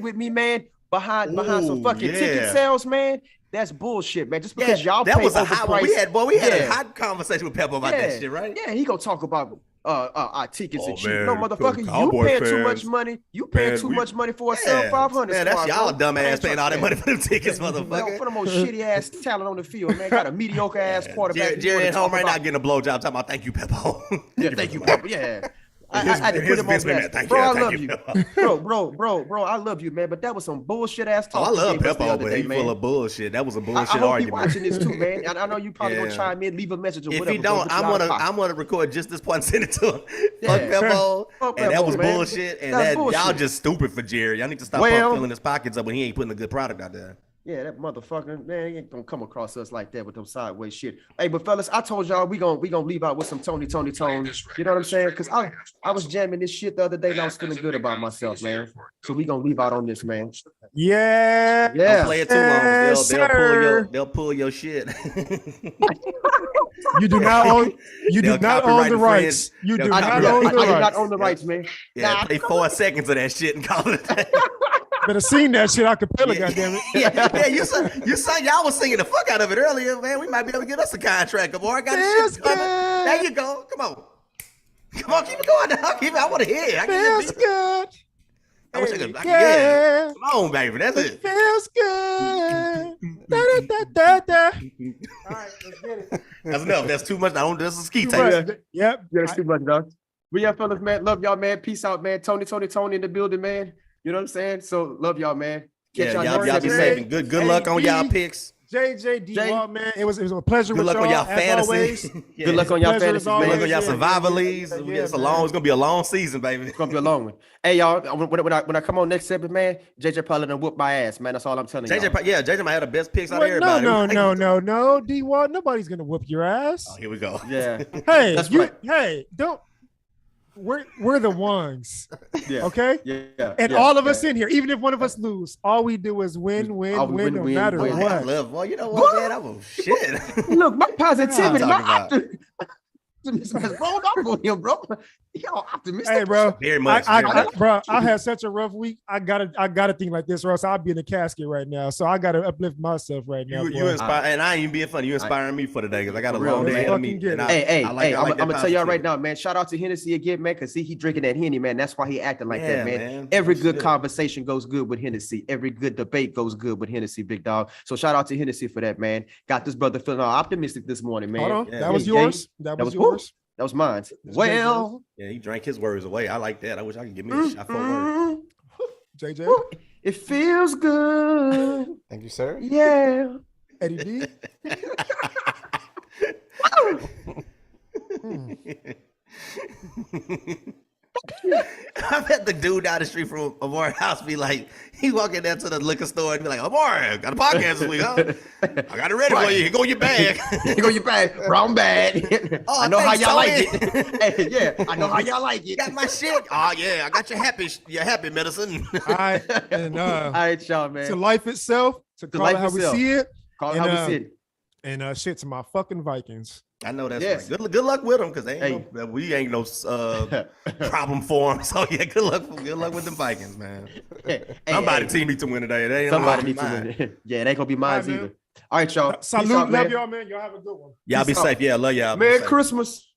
with me, man, behind some fucking ticket sales, man. That's bullshit, man. Just because y'all that pay was a overpriced. hot. We had a hot conversation with Peppo about that shit, right? Yeah, he gonna talk about our tickets and cheap. Man, No, motherfucker, you paying too much money. You paying too much money for a sell 500. Man, that's y'all dumbass paying all that money for them tickets, motherfucker. For the most shitty ass talent on the field, man. Got a mediocre ass quarterback. Jerry at home right now getting a blowjob talking about thank you, Peppo. Yeah, thank you, Peppo. Yeah. I had to put him on blast. Bro, I love you. Bro, I love you, man. But that was some bullshit ass talk. I love Peppo, but he's full of bullshit. That was a bullshit argument. I hope you watching this too, man. I know you probably gonna chime in, leave a message or whatever. If he don't, I'm gonna record just this point and send it to him. Fuck Peppo, and that was bullshit. And that y'all just stupid for Jerry. Y'all need to stop filling his pockets up when he ain't putting a good product out there. Yeah, that motherfucker, man, he ain't gonna come across us like that with them sideways shit. Hey, but fellas, I told y'all we gonna leave out with some Tony. You know what I'm saying? Because I was jamming this shit the other day and I was feeling good about myself, man. So we gonna leave out on this, man. Yeah. Don't play it too long. They'll pull your shit. You do not own the rights. You do not own the rights. I do not own the rights, man. Yeah, play 4 seconds of that shit and call it a day. Better seen that shit acapella, goddammit. Yeah, you sang, y'all was singing the fuck out of it earlier, man. We might be able to get us a contract. Boy, I got this shit covered. There you go. Come on, keep it going now. I want to hear it. Feels good. Yeah. Come on, baby. That's it. Feels good. Da. All right, let's get it. That's enough. That's too much. That's a ski tape. Yep. Yeah, that's too much, dog. But yeah, fellas, man. Love y'all, man. Peace out, man. Tony in the building, man. You know what I'm saying? So love y'all, man. Y'all be saving. Good luck on y'all picks. JJ, D-Wall, man. It was a pleasure. Good luck on y'all fantasy. Good luck on y'all fantasy, man. Good luck on y'all survivor leagues. It's gonna be a long season, baby. It's gonna be a long one. Hey, y'all, when I come on next episode, man, JJ probably done whoop my ass, man. That's all I'm telling you. JJ might have the best picks out of everybody. No, D-Wall. Nobody's gonna whoop your ass. Oh, here we go. Yeah. Hey, don't. we're the ones. Yeah. Okay. Yeah. And yeah, all of yeah. us in here, even if one of us lose, all we do is win, All we win, no win, matter win. what. I love, well, you know what, man? I'm a shit. Look, my positivity, What my I'm talking optimism has rolled up on him, bro. Y'all optimistic. Hey, bro. Very much. Bro, I had such a rough week. I gotta think like this, or else I'll be in the casket right now. So I gotta uplift myself right now. You inspire, and I ain't even being funny. You inspiring me for today because I got a For real, long day man. ahead of me. Fucking And get Hey, like I'm gonna tell y'all right positivity. now, man. Shout out to Hennessy again, man, because he drinking that Henny, man. That's why he acting like Yeah, that, man. man. Every That's good good. conversation goes good with Hennessy. Every good debate goes good with Hennessy, big dog. So shout out to Hennessy for that, man. Got this brother feeling all optimistic this morning, man. Hold on. Yeah. That was Yeah, yours. That was was who? yours. That was mine. That's Well, Yeah, he drank his words away. I like that. I wish I could give me a shot for words. JJ, it feels good. Thank you, sir. Yeah. Eddie D. I bet the dude down the street from Amari's house be like, he walk in there to the liquor store and be like, Amari, got a podcast this week, huh? I got it ready for you. Here go your bag. Here go your bag. Brown bag. Oh, I know thanks, how y'all Tony. like it. Hey, yeah, I know how y'all like it. Got my shit. Oh yeah, I got your happy medicine. All right. And All right, y'all, man. to life itself, to call life it how itself. we see it, Call it and, how we see it. and shit to my fucking Vikings. I know that's Yes. right. Good luck with them because we ain't no problem for them. So yeah, good luck with the Vikings, man. Somebody team need to win today. It ain't Somebody gonna need be to mine. win. Yeah, it ain't gonna be mine All right, man. either. All right, y'all. Peace Salute, out, love man. y'all, man. Y'all have a good one. Y'all be Peace out. safe. Yeah, love y'all. Be Merry safe. Christmas.